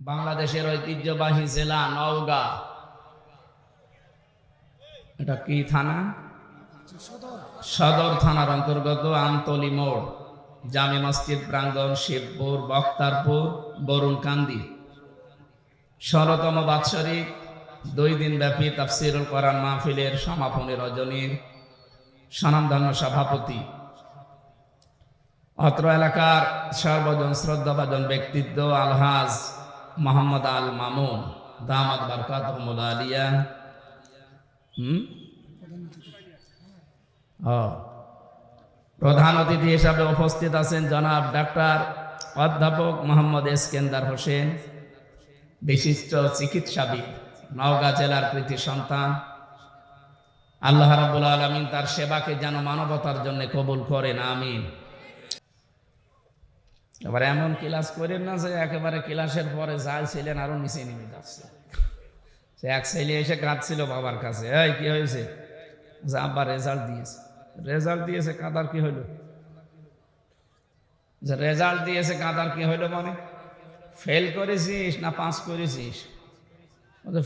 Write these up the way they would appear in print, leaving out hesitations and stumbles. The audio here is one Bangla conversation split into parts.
বাংলাদেশের ঐতিহ্যবাহী জেলা নওগাঁ। এটা কি থানা? সদর থানার অন্তর্গত আমতলী মোড়, জামে মসজিদ প্রাঙ্গণ, শিবপুর, বক্তারপুর, বরুণকান্দি। 16তম বাৎসরিক 2 দিন ব্যাপী তাফসীরুল কোরআন মাহফিলের সমাপনী রজনীর স্বনামধন্য সভাপতি, অত্র এলাকার সর্বজন শ্রদ্ধাভাজন ব্যক্তিত্ব আলহাজ মোহাম্মদ আল মামুন দামাত বারকাতুহুল আলিয়া, প্রধান অতিথি হিসাবে উপস্থিত আছেন জনাব ডাক্তার অধ্যাপক মোহাম্মদ ইস্কেন্দার হোসেন, বিশিষ্ট চিকিৎসাবিদ, নওগাঁ জেলার কৃতি সন্তান। আল্লাহ রাব্বুল আলামিন তার সেবাকে যেন মানবতার জন্য কবুল করেন, আমিন। এবার এমন ক্লাস করেন না যে একেবারে ক্লাসের পরে যাই ছিলেন আরো নিচে নেমে যাচ্ছে। সে এক ছেলে এসে কাঁদছিল বাবার কাছে, এই কি হয়েছে? যে আব্বা রেজাল্ট দিয়েছে। কাঁদার কি হইলো? যে রেজাল্ট দিয়েছে কাঁদার কি হইলো মানে? ফেল করেছিস না পাস করেছিস?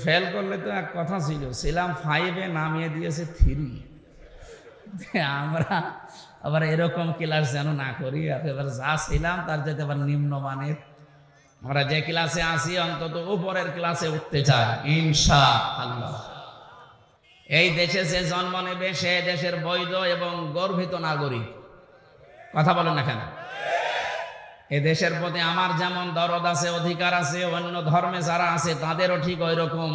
ফেল করলে তো এক কথা ছিলাম 5-এ, নামিয়ে দিয়েছে 3। আমরা আবার এরকম ক্লাস যেন না করি, একেবারে যা ছিলাম তার যেতে আবার নিম্নমানের। আমরা যে ক্লাসে আসি অন্তত উপরের ক্লাসে উঠতে চাই ইনশাআল্লাহ। এই দেশে যে জন্ম নেবে সে দেশের বৈধ এবং গর্বিত নাগরিক। কথা বলেন না কেন? এ দেশের প্রতি আমার যেমন দরদ আছে, অধিকার আছে, অন্য ধর্মে যারা আছে তাদেরও ঠিক ওই রকম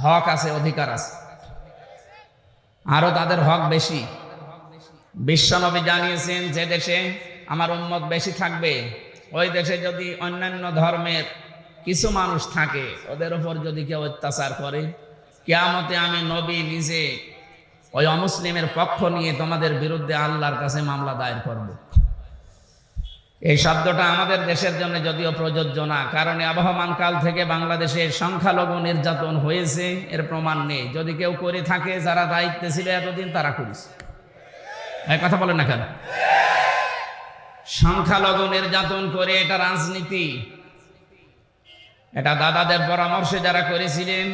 হক আছে, অধিকার আছে, আরো তাদের হক বেশি। বিশ্বনবী জানিয়েছেন যে দেশে আমার উম্মত বেশি থাকবে ওই দেশে যদি অন্যান্য ধর্মের কিছু মানুষ থাকে ওদের উপর যদি কেউ অত্যাচার করে, কিয়ামতে আমি নবী নিজে ওই অমুসলিমের পক্ষ নিয়ে তোমাদের বিরুদ্ধে আল্লাহর কাছে মামলা দায়ের করব। এই শব্দটা আমাদের দেশের জন্য যদিও প্রযোজ্য না, কারণ আবহমান কাল থেকে বাংলাদেশে সংখ্যালঘু নির্যাতন হয়েছে, এর প্রমাণ নেই। যদি কেউ করে থাকে, যারা দায়িত্বে ছিল এতদিন তারা করেছে। এই কথা বলেন না কেন? সংখ্যালঘু নির্যাতন করে এটা রাজনীতি, এটা দাদাদের পরামর্শে যারা করেছিলেন।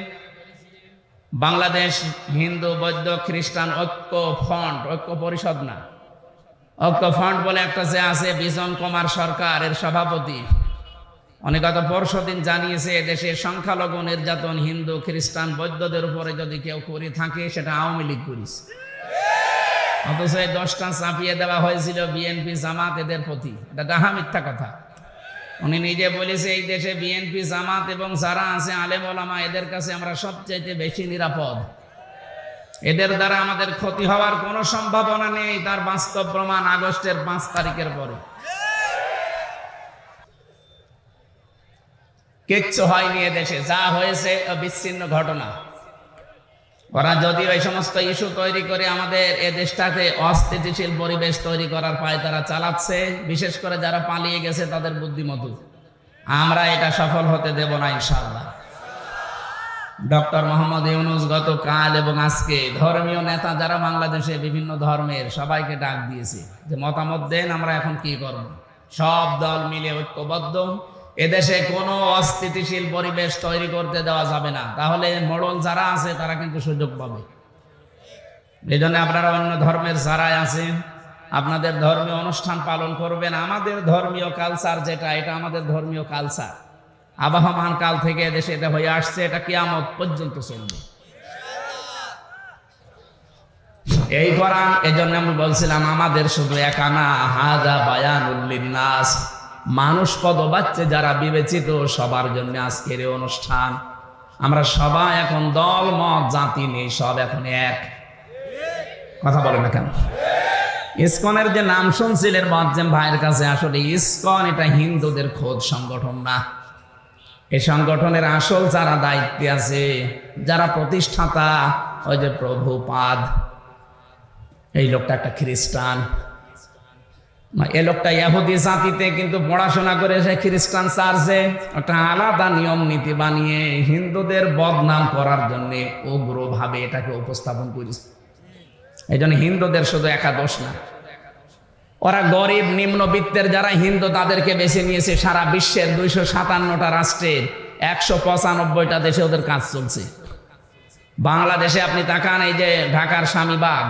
বাংলাদেশ হিন্দু বৌদ্ধ খ্রিস্টান ঐক্য ফ্রন্ট, ঐক্য পরিষদ না, ঐক্য ফ্রন্ট বলে একটা যে আছে, বিজন কুমার সরকার এর সভাপতি, উনি গত পরশুদিন জানিয়েছে দেশে সংখ্যালঘু নির্যাতন হিন্দু খ্রিস্টান বৌদ্ধদের উপরে যদি কেউ করে থাকে সেটা আওয়ামী লীগ করেছে। অথচ এই 10টা চাপিয়ে দেওয়া হয়েছিল বিএনপি জামাত এদের প্রতি। এটা ডাহা মিথ্যা কথা। উনি নিজে বলেছে এই দেশে বিএনপি জামাত এবং যারা আছে আলেম ওলামা এদের কাছে আমরা সবচাইতে বেশি নিরাপদ, এদের দ্বারা আমাদের ক্ষতি হওয়ার কোনো সম্ভাবনা নেই। তার বাস্তব প্রমাণ আগস্টের 5 তারিখের পরে কিচ্ছু হয়নি। এদেশে যা হয়েছে বিচ্ছিন্ন ঘটনা। ওরা যদি ওই সমস্ত ইস্যু তৈরি করে আমাদের এ দেশটাকে অস্থিতিশীল পরিবেশ তৈরি করার পায় তারা চালাচ্ছে, বিশেষ করে যারা পালিয়ে গেছে তাদের বুদ্ধিমতো। আমরা এটা সফল হতে দেব না ইনশাআল্লাহ। ডক্টর মোহাম্মদ ইউনূস গতকাল এবং আজকে ধর্মীয় নেতা যারা বাংলাদেশে বিভিন্ন ধর্মের সবাইকে ডাক দিয়েছে যে মতামত দেন, আমরা এখন কি করব। সব দল মিলে ঐক্যবদ্ধ। এদেশে কোনো অস্থিতিশীল পরিবেশ তৈরি করতে দেওয়া যাবে না, তাহলে মোড়ল যারা আছে তারা কিন্তু সুযোগ পাবে। এই জন্য আপনারা অন্য ধর্মের যারা আছেন আপনাদের ধর্মীয় অনুষ্ঠান পালন করবেন। আমাদের ধর্মীয় কালচার যেটা, এটা আমাদের ধর্মীয় কালচার আবহমান কাল থেকে দেশে এটা হয়ে আসছে, এটা কিয়ামত পর্যন্ত চলবে। এই কোরআন, এজন্য আমি বলছিলাম আমাদের শুধু একা না, হাযা বায়ানুল লিন্নাস, মানুষ পদবাচ্চে যারা বিবেচিত সবার জন্য আজকের এই অনুষ্ঠান। আমরা সবাই এখন দল মত জাতি নেই, সব এখন এক। কথা বলে না কেন? ইসকনের যে নাম শুনছিলেন মোয়াজ্জেম ভাইয়ের কাছে, আসলে ইসকন এটা হিন্দুদের খোদ সংগঠন না। এই সংগঠনের আসল যারা দায়িত্বে আছে, যারা প্রতিষ্ঠাতা, ওই যে প্রভুপাদ, এই লোকটা একটা খ্রিস্টান। এই লোকটা ইহুদি জাতিতে কিন্তু পড়াশোনা করে সে খ্রিস্টান চার্চে একটা আলাদা নিয়ম নীতি বানিয়ে হিন্দুদের বদনাম করার জন্য উগ্রভাবে এটাকে উপস্থাপন করেছে। এই জন্য হিন্দুদের শুধু একা দোষ না, ওরা গরিব নিম্নবিত্তের যারা হিন্দু তাদেরকে বেছে নিয়েছে সারা বিশ্বের 257টা রাষ্ট্রের 195টা দেশে ওদের কাজ চলছে। বাংলাদেশে আপনি তাকান, এই যে ঢাকার স্বামীবাগ,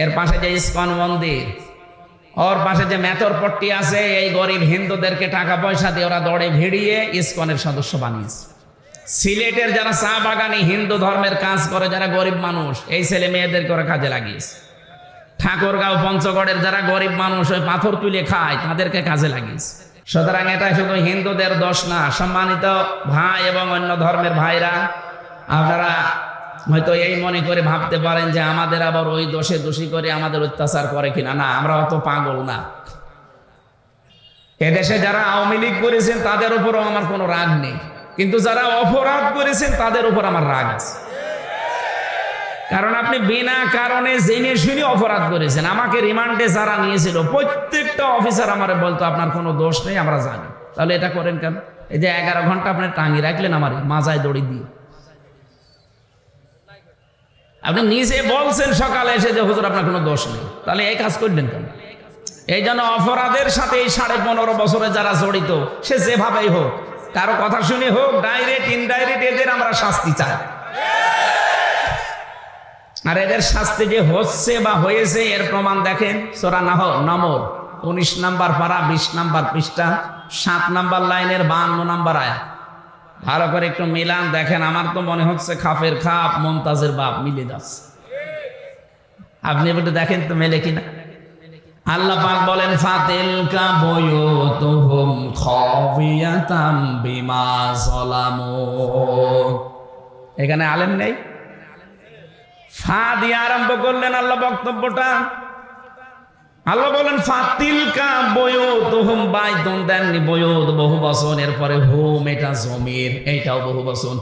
এর পাশে যে ইস্কন মন্দির, ওর পাশে যে মেথরপট্টি আছে, এই গরিব হিন্দুদেরকে টাকা পয়সা দিয়ে ওরা দৌড়ে ভিড়িয়ে ইস্কনের সদস্য বানিয়েছে। সিলেটের যারা চা বাগানি হিন্দু ধর্মের কাজ করে, যারা গরিব মানুষ, এই ছেলে মেয়েদেরকে ওরা কাজে লাগিয়েছে। ঠাকুরগাঁও পঞ্চগড়ের যারা গরিব মানুষ ওই পাথর তুলে খায়, তাদেরকে কাজে লাগিয়েছে। সুতরাং এটা শুধু হিন্দুদের দোষ না। সম্মানিত ভাই এবং অন্য ধর্মের ভাইরা, আপনারা হয়তো এই মনে করে ভাবতে পারেন যে আমাদের আবার ওই দোষে দোষী করে আমাদের অত্যাচার করে কিনা। না, আমরা অত পাগল না। এদেশে যারা আওয়ামী লীগ করেছেন তাদের উপরও আমার কোনো রাগ নেই, কিন্তু যারা অপরাধ করেছেন তাদের উপর আমার রাগ আছে। কারণ আপনি বিনা কারণে জেনে শুনে অপরাধ করেছেন। আমাকে রিমান্ডে যারা নিয়েছিল প্রত্যেকটা অফিসার আমারে বলতো আপনার কোনো দোষ নেই, আমরা জানি। তাহলে এটা করেন কেন? এই যে 11 ঘন্টা আপনি টাঙিয়ে রাখলেন আমার মাজায় দড়ি দিয়ে। আপনি নিজে বলছেন সকালে এসে যে হুজুর আপনার কোনো দোষ নেই, তাহলে এই কাজ করলেন কেন? এই জন্য অপরাধের সাথে এই 15.5 বছরে যারা জড়িত, সে যেভাবেই হোক, কারো কথা শুনে হোক, ডাইরেক্ট ইনডাইরেক্ট, এদের আমরা শাস্তি চাই। আর এদের শাস্তি যে হচ্ছে বা হয়েছে এর প্রমাণ দেখেন সূরা নামল 19 নম্বর পারা 20 নম্বর পৃষ্ঠা 7 নম্বর লাইনের 52 নম্বর আয়াত। ভালো করে একটু মিলান দেখেন। আমার তো মনে হচ্ছে খাফের খাপ মুমতাজের বাপ মিলে যাচ্ছে। আপনি একটু দেখেন তো মেলে কিনা। আল্লাহ পাক বলেন ফাতিলকা বুয়ুতুহুম খাবিয়াতাম বিমা যালামু। এখানে আলেম নেই, ফা দিয়ে আরম্ভ করলেন আল্লাহ বক্তব্যটা। আল্লাহ বলেন ফাতিলকা বুয়ুতুহুম, বাইতুন দেননি, বুয়ুত বহু বচন, এরপরে হুম এটা জমির, এইটাও বহু বচন।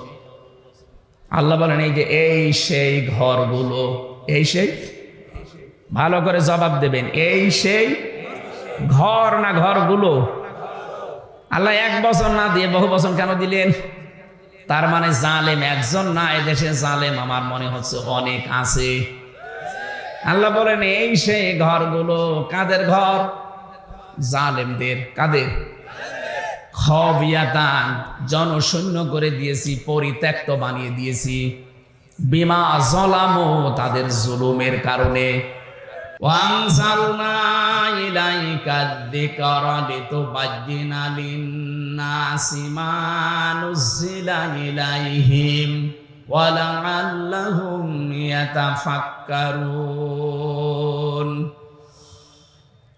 আল্লাহ বলেন এই যে এই সেই ঘরগুলো, এই সেই, ভালো করে জবাব দেবেন, এই সেই ঘর না ঘরগুলো? আল্লাহ এক বচন না দিয়ে বহু বচন কেন দিলেন? তার মানে জালেম একজন না, এদেশে জালেম আমার মনে হচ্ছে অনেক আছে। আল্লাহ বলেন এই সেই ঘরগুলো। কাদের ঘর? জালেমদের। কাদের? খাবিয়াতান, জনশূন্য করে দিয়েছি, পরিত্যক্ত বানিয়ে দিয়েছি। বিমা যালামু, তাদের জুলুমের কারণে। ওয়ানজালনা ইলাইকা যিকরা লিতুবায়্যিনা লিন-নাসি মা নুযিলা ইলাইহিম ওয়া লাআল্লাহুম ইয়াতাফাক্কারুন।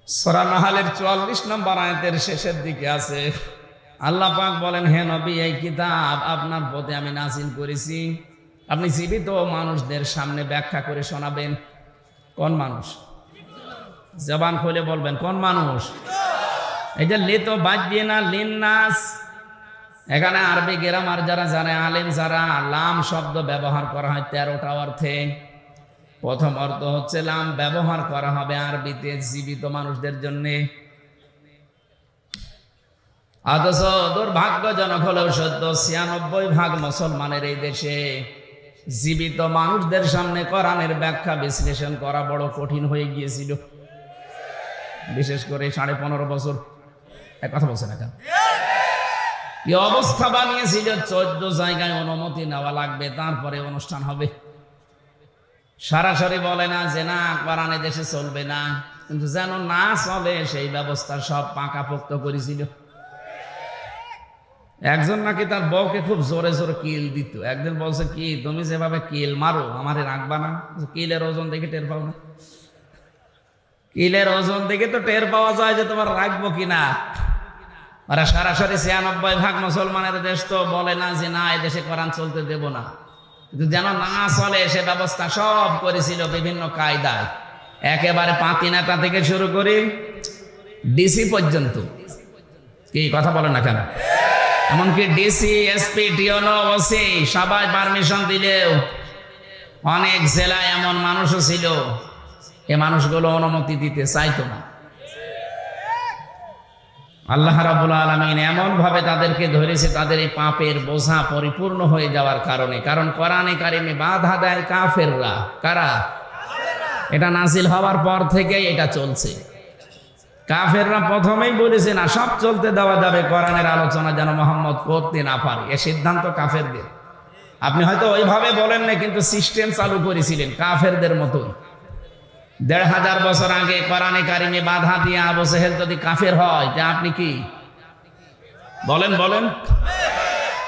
সূরা নাহলের 44 নম্বর আয়াতের শেষের দিকে আছে। আল্লাহ পাক বলেন, হে নবী, এই কিতাব আপনার প্রতি আমি নাযিল করেছি, আপনি জীবিত মানুষদের সামনে ব্যাখ্যা করে শোনাবেন। কোন মানুষ? জবান খুলে বলবেন কোন মানুষ? এই যে লিতুবায়্যিনা লিন-নাস, এখানে আরবি গ্রামার যারা জানে, আলেম যারা, লাম শব্দ ব্যবহার করা হয় 13টা অর্থে। প্রথম অর্থ হচ্ছে লাম ব্যবহার করা হবে আরবিতে জীবিত মানুষদের জন্য। অথচ দুর্ভাগ্যজনক হলেও সত্য, 96% মুসলমানের এই দেশে জীবিত মানুষদের সামনে কোরআনের ব্যাখ্যা বিশ্লেষণ করা বড় কঠিন হয়ে গিয়েছিল। বিশেষ করে 15.5 বছর। এক কথা বলছে না কেন? কি অবস্থা বানিয়েছিল, 14 জায়গায় অনুমতি নেওয়া লাগবে, তারপরে অনুষ্ঠান হবে। সরাসরি বলে না যে না কোরআনে দেশে চলবে না, কিন্তু যেন না চলে সেই ব্যবস্থা সব পাকাপোক্ত করেছিল। একজন নাকি তার বউকে খুব জোরে জোরে কিল দিত। একদিন বলছে, কি তুমি যেভাবে কিল মারো আমারে রাখবা না? কিলের ওজন দেখে টের পাও না? কিলের ওজন দেখে তো টের পাওয়া যায় যে তোমার রাখবো কিনা। ওরা সরাসরি 96% মুসলমানের দেশ তো বলে না যে না এই দেশে কোরআন চলতে দেব না, কিন্তু যেন না চলে সে ব্যবস্থা সব করেছিল বিভিন্ন কায়দায়। একেবারে পাতি নেতা থেকে শুরু করে ডিসি পর্যন্ত। কি কথা বলেন না কেন? এমনকি ডিসি, এসপি, টিওনো, ওসি সবাই পারমিশন দিলেও অনেক জেলায় এমন মানুষও ছিল এ মানুষগুলো অনুমতি দিতে চাইতো না। আল্লাহ রাব্বুল আলামিন এমন ভাবে তাদেরকে ধরেছে, তাদের এই পাপের বোঝা পরিপূর্ণ হয়ে যাওয়ার কারণে। কারণ কোরআনে কারিমে বাধা দেয় কাফেররা। কারা? এটা নাজিল হওয়ার পর থেকেই এটা চলছে। কাফেররা প্রথমেই বলেছে না সব চলতে দেওয়া যাবে, কোরআনের আলোচনা যেন মোহাম্মদ করতে না পারে, এ সিদ্ধান্ত কাফেরদের। আপনি হয়তো ওইভাবে বলেন না, কিন্তু সিস্টেম চালু করেছিলেন কাফেরদের মতোই। ১৫০০ বছর আগে কোরআনে কারিমে বাধা দিয়ে আবু জেহেল যদি কাফের হয়, তা আপনি কি বলেন? বলেন।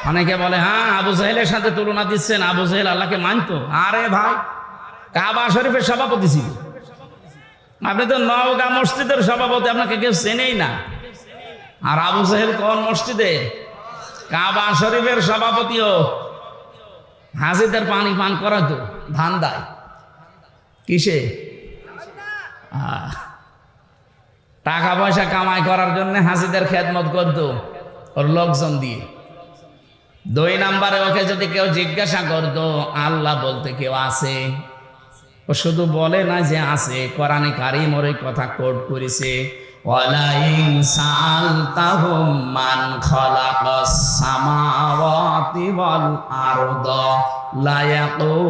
অনেকে বলে হ্যাঁ আবু জেহেলের সাথে তুলনা দিচ্ছেন, আবু জেহেল আল্লাহকে মানতো। আরে ভাই, কাবা শরীফের সভাপতি ছিল, আপনি তো নওগাঁ মসজিদের সভাপতি, আপনাকে কেউ চেনেই না। আর আবু জেহেল কোন মসজিদে? কাবা শরীফের সভাপতিও। হাজিদের পানি পান করাতো, ধান দেয় কিসে? টাকা পয়সা কামাই করার জন্য হাজিদের খেদমত করতো ওর লোকজন দিয়ে। ২ নম্বরে ওকে যদি কেউ জিজ্ঞাসা করতো আল্লাহ বলতে কেউ আছে, ও শুধু বলে না যে আছে, কোরআনে কারিম ওর কথা কোট করেছে, ওয়ালাইন সাআলতাহুম মান খালাকাস সামাওয়াতি ওয়াল আরদা লা ইয়াকুলুনাল্লাহ।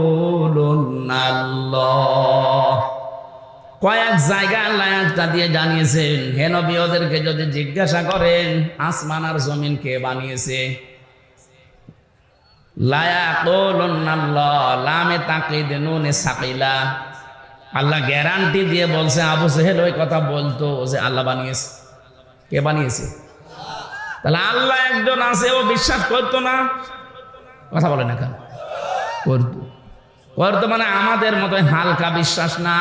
কয়েক জায়গায় আল্লাহ একটা দিয়ে জানিয়েছেন, হে নবী ওদেরকে যদি জিজ্ঞাসা করেন আসমান আর জমিন কে বানিয়েছে, লা ইয়াকুলুনাল্লাহ, লামে তাকিদ নুনে সাকিলা, আল্লাহ গ্যারান্টি দিয়ে বলছে আবু জেহেল ওই কথা বলতো যে আল্লাহ বানিয়েছে। কে বানিয়েছে? তাহলে আল্লাহ একজন আছে, ও বিশ্বাস করতো না? কথা বলে না কেন? করতো মানে আমাদের মতো হালকা বিশ্বাস না।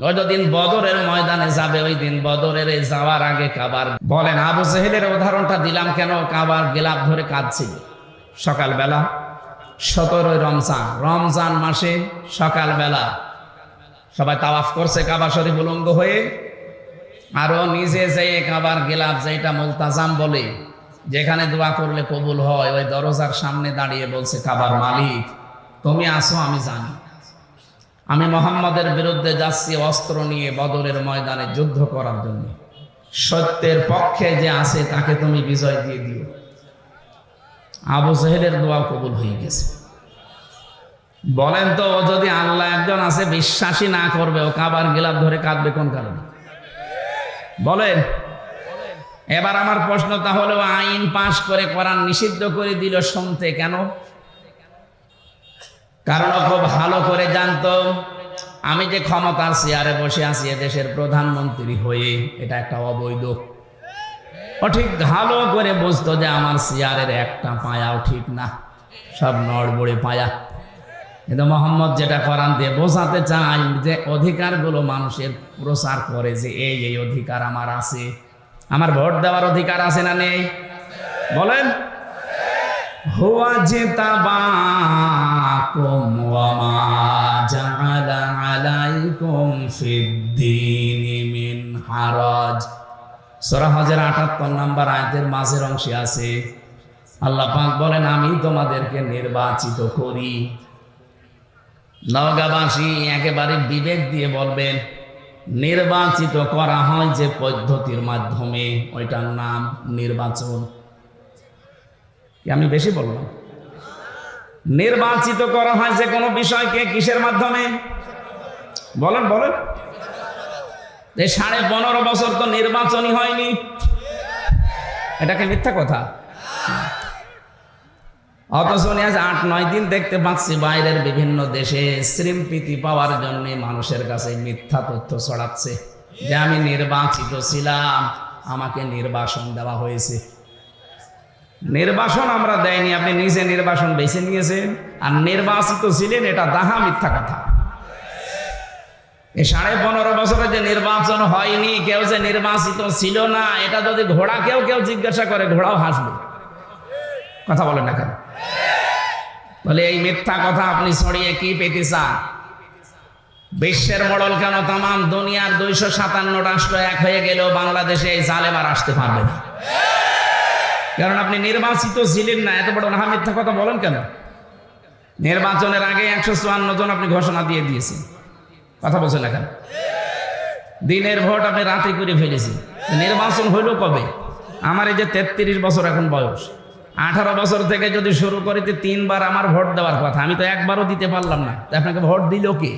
ওই দিন বদরের ময়দানে যাবে, ওই দিন বদরের যাওয়ার আগে কাবার, বলেন আবু জেহেলের উদাহরণটা দিলাম কেন? কাবার গেলাপ ধরে কাঁদছিল সকালবেলা, ১৭ রমজান মাসে সকালবেলা সবাই তাওয়াফ করছে কাবা শরীফ উলঙ্গ হয়ে, আরো নিজে যেয়ে কাবার গেলাপ, যেটা মুলতাজাম বলে, যেখানে দোয়া করলে কবুল হয়, ওই দরজার সামনে দাঁড়িয়ে বলছে কাবার মালিক তুমি আসো, আমি জানি আমি মোহাম্মদের বিরুদ্ধে যাচ্ছি অস্ত্র নিয়ে বদরের ময়দানে যুদ্ধ করার জন্য, সত্যের পক্ষে যে আছে তাকে তুমি বিজয় দিয়ে দিও। আবু জেহেলের দোয়া কবুল হয়ে গেছে। বলেন তো, ও যদি আল্লাহ একজন আছে বিশ্বাসই না করবে, ও কাবার গিলাফ ধরে কাঁদবে কোন কারণে? বলেন। এবার আমার প্রশ্ন, তাহলে ও আইন পাশ করে কোরআন নিষিদ্ধ করে দিল শুনতে কেন? কারণ ও খুব ভালো করে জানতো আমি যে ক্ষমতার চেয়ারে বসে আছি দেশের প্রধানমন্ত্রী হয়ে, এটা একটা অবৈধ। ও ঠিক ভালো করে বুঝতো যে আমার চেয়ারের একটা পায়াও ঠিক না, সব নড়বড়ে পায়া। কিন্তু মোহাম্মদ যেটা কোরআন দিয়ে বোঝাতে চায় যে অধিকারগুলো মানুষের প্রচার করে, যে এই এই অধিকার আমার আছে, আমার ভোট দেওয়ার অধিকার আছে না নেই? বলেন। হুয়া জিতাবাকুম ওয়া মা জাআলা আলাইকুম ফিদ্দীনি মিন হারাজ। সূরা হজের ৭৮ নম্বর আয়াতের মাঝের অংশে আছে, আল্লাহ পাক বলেন আমি তোমাদেরকে নির্বাচিত করি। নওগাঁবাসী একেবারে বিবেক দিয়ে বলবেন, নির্বাচিত করা হয় যে পদ্ধতির মাধ্যমে, ওইটার নাম নির্বাচন। আমি বেশি বললাম? নির্বাচিত করা হয় যে কোনো বিষয়কে কিসের মাধ্যমে? বলেন বলেন। 15.5 বছর তো নির্বাচনই হয়নি, এটাকে মিথ্যা কথা? অথচ আজ ৮-৯ দিন দেখতে পাচ্ছি বাইরের বিভিন্ন দেশে শ্রীমপ্রীতি পাওয়ার জন্য মানুষের কাছে মিথ্যা তথ্য ছড়াচ্ছে যে আমি নির্বাচিত ছিলাম, আমাকে নির্বাসন দেওয়া হয়েছে। নির্বাসন আমরা দেয়নি, আপনি নিজে নির্বাসন বেছে নিয়েছেন, আর নির্বাচিত ছিলেন, এটা দাহা মিথ্যা কথা। এই 15.5 বছরে যে নির্বাচন হয়নি, কেউ যে নির্বাচিত ছিল না, এটা যদি ঘোড়াকেও কেউ জিজ্ঞাসা করে, ঘোড়াও হাসবে। কথা বলেন না কেন? বলে এই মিথ্যা কথা আপনি ছড়িয়ে কি পেতে চান? বিশ্বের মডেল কেন তামাম দুনিয়ার 257 রাষ্ট্র এক হয়ে গেলেও বাংলাদেশে এই জালেম আর আসতে পারবে না, কারণ আপনি নির্বাচিত ছিলেন না। এত বড় না মিথ্যা কথা বলেন কেন? নির্বাচনের আগে 154 জন আপনি ঘোষণা দিয়ে দিয়েছেন, কথা বলছেন না কেন? দিনের ভোট আপনি রাতে করে ফেলেছেন। নির্বাচন হইল কবে? আমার এই যে 33 বছর এখন বয়স, 18 বছর থেকে যদি শুরু করিতে 3 বার আমার ভোট দেওয়ার কথা, আমি তো একবারও দিতে পারলাম না। আপনাকে ভোট দিল কে?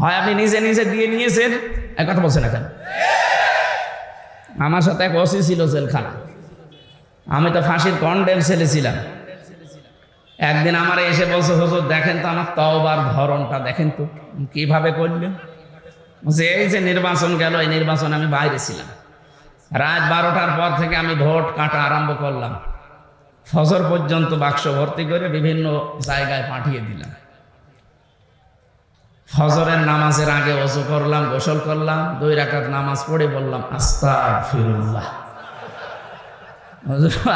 হয় আপনি নিজে নিজে দিয়ে নিয়েছেন, এক কথা বলছে না কেন? আমার সাথে এক ওসি ছিল জেলখানা, আমি তো ফাঁসির কন্ডেম ছেলে ছিলাম। একদিন আমার এসে বলছে, হুজুর দেখেন তো আমার তওবার ধরনটা দেখেন তো কিভাবে করলেন। বলছে এই যে নির্বাচন গেল, এই নির্বাচনে আমি বাইরে ছিলাম, রাত 12টার পর থেকে আমি ভোট কাটা আরম্ভ করলাম, ফজর পর্যন্ত বাক্স ভর্তি করে বিভিন্ন জায়গায় পাঠিয়ে দিলাম। ফজরের নামাজের আগে ওযু করলাম, গোসল করলাম, 2 রাকাত নামাজ পড়ে বললাম আস্তাগফিরুল্লাহ।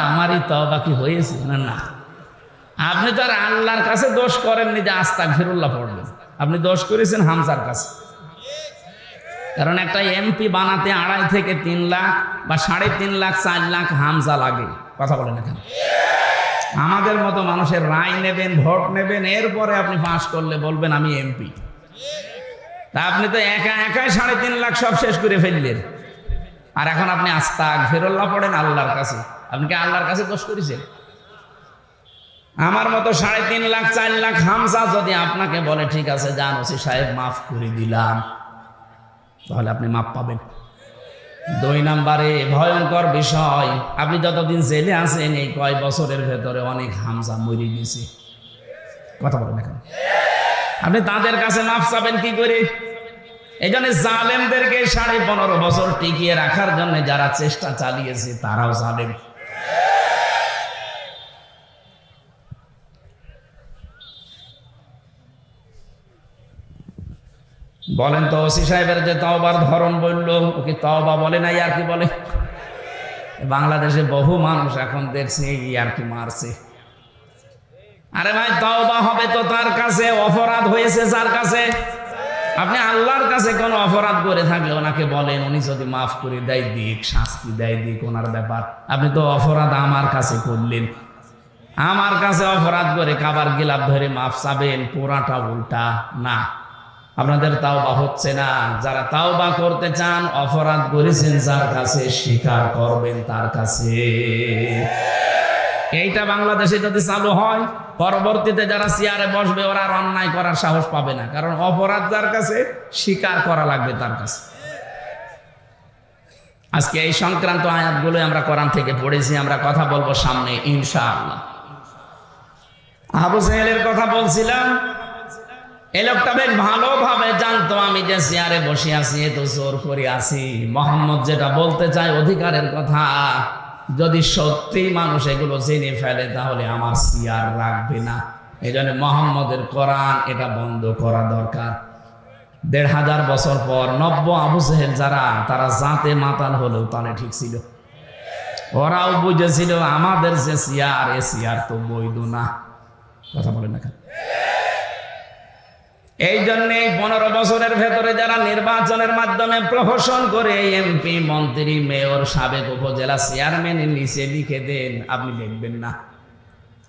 আমারই তওবা কি হয়েছে? না, আপনি তো আর আল্লাহর কাছে দোষ করেননি যে আস্তাগফিরুল্লাহ পড়বেন, আপনি দোষ করেছেন হামজার কাছে। কারণ একটা এমপি বানাতে 2.5 থেকে 3 লাখ বা 3.5 লাখ 4 লাখ হামজা লাগে। কথা বলেন না কেন? আমাদের মতো মানুষের রায় নেবেন, ভোট নেবেন, এরপরে আপনি পাস করলে বলবেন আমি এমপি। তা আপনি তো একাই 3.5 লাখ সব শেষ করে ফেললেন, আর এখন আপনি আস্তাগফিরুল্লাহ পড়েন আল্লাহর কাছে। আপনি কি আল্লাহর কাছে দোষ করেছেন? আমার মতো 3.5 লাখ 4 লাখ হামজা যদি আপনাকে বলে ঠিক আছে যান ওসি সাহেব মাফ করে দিলাম, তাহলে আপনি মাপ পাবেন। 2 নম্বরে ভয়ঙ্কর বিষয়, আপনি যতদিন জেলে আছেন এই কয় বছরের ভেতরে অনেক হামজা মরে গেছে। কথা বলেন এখন, আপনি তাদের কাছে মাফ চাবেন কি করে? এই জন্য জালেমদেরকে 15.5 বছর টিকিয়ে রাখার জন্য যারা চেষ্টা চালিয়েছে তারাও জালেম। বলেন তো ওসি সাহেবের যে তওবার ধরন বললো, ও কি তওবা বলে না আর কি বলে? বাংলাদেশে বহু মানুষ এখন দেখছে আর কি মারছে। আরে ভাই তওবা হবে তো তার কাছে, অপরাধ হয়েছে যার কাছে। আপনি আল্লাহর কাছে কোনো অপরাধ করে থাকলে ওনাকে বলেন, উনি যদি মাফ করে দেয় দিক, শাস্তি দেয় দিক, ওনার ব্যাপার। আপনি তো অপরাধ আমার কাছে করলেন, আমার কাছে অপরাধ করে কাবার গিলাপ ধরে মাফ চাবেন, পুরাটা উল্টা না। আপনাদের তাওবা হচ্ছে না। যারা তাওবা করতে চান, অপরাধ করেছেন যার কাছে, স্বীকার করবেন তার কাছে। এইটা বাংলাদেশে যদি চালু হয়, পরবর্তীতে যারা চেয়ারে বসবে ওরা আর অন্যায় করার সাহস পাবে না, কারণ অপরাধ যার কাছে স্বীকার করা লাগবে তার কাছে। আজকে এই সংক্রান্ত আয়াতগুলো আমরা কোরআন থেকে পড়েছি, আমরা কথা বলবো সামনে ইনশাআল্লাহ। আবু জাহেলের কথা বলছিলাম, এই লোকটা বেশ ভালোভাবে জানতো আমি যে চেয়ারে বসে আছি এ তো জোর করে আছি। মোহাম্মদ যেটা বলতে চায় অধিকারের কথা, যদি সত্যি মানুষ এগুলো জেনে ফেলে তাহলে আমার চেয়ার রাখবে না। এই জন্য মোহাম্মদের কোরআন এটা বন্ধ করা দরকার। 1500 বছর পর নব্য আবু জাহেল যারা, তারা জাতে মাতাল হলেও তাহলে ঠিক ছিল। ওরাও বুঝেছিল আমাদের যে চেয়ার, এ চেয়ার তো বৈধ না। কথা বলেন না কেন? এই জন্য 15 বছরের ভেতরে যারা নির্বাচনের মাধ্যমে প্রহসন করে এমপি, মন্ত্রী, মেয়র, সাবেক উপজেলা চেয়ারম্যানের নিচে লিখে দেন, আপনি লিখবেন না।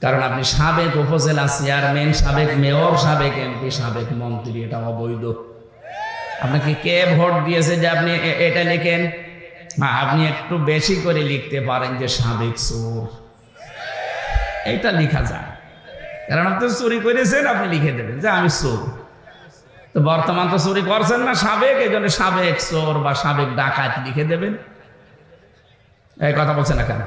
কারণ আপনি সাবেক উপজেলা চেয়ারম্যান, সাবেক মেয়র, সাবেক এমপি, সাবেক মন্ত্রী, এটা অবৈধ। আপনাকে কে ভোট দিয়েছে যে আপনি এটা লিখেন? আপনি একটু বেশি করে লিখতে পারেন যে সাবেক চোর, এইটা লিখা যায়। কারণ আপনি চুরি করেছেন, আপনি লিখে দেবেন যে আমি চোর। তো বর্তমান তো চুরি করছেন না, সাবেক, এই জন্য সাবেক চোর বা সাবেক ডাকাত লিখে দেবেন। এই কথা বলছেন না কেন?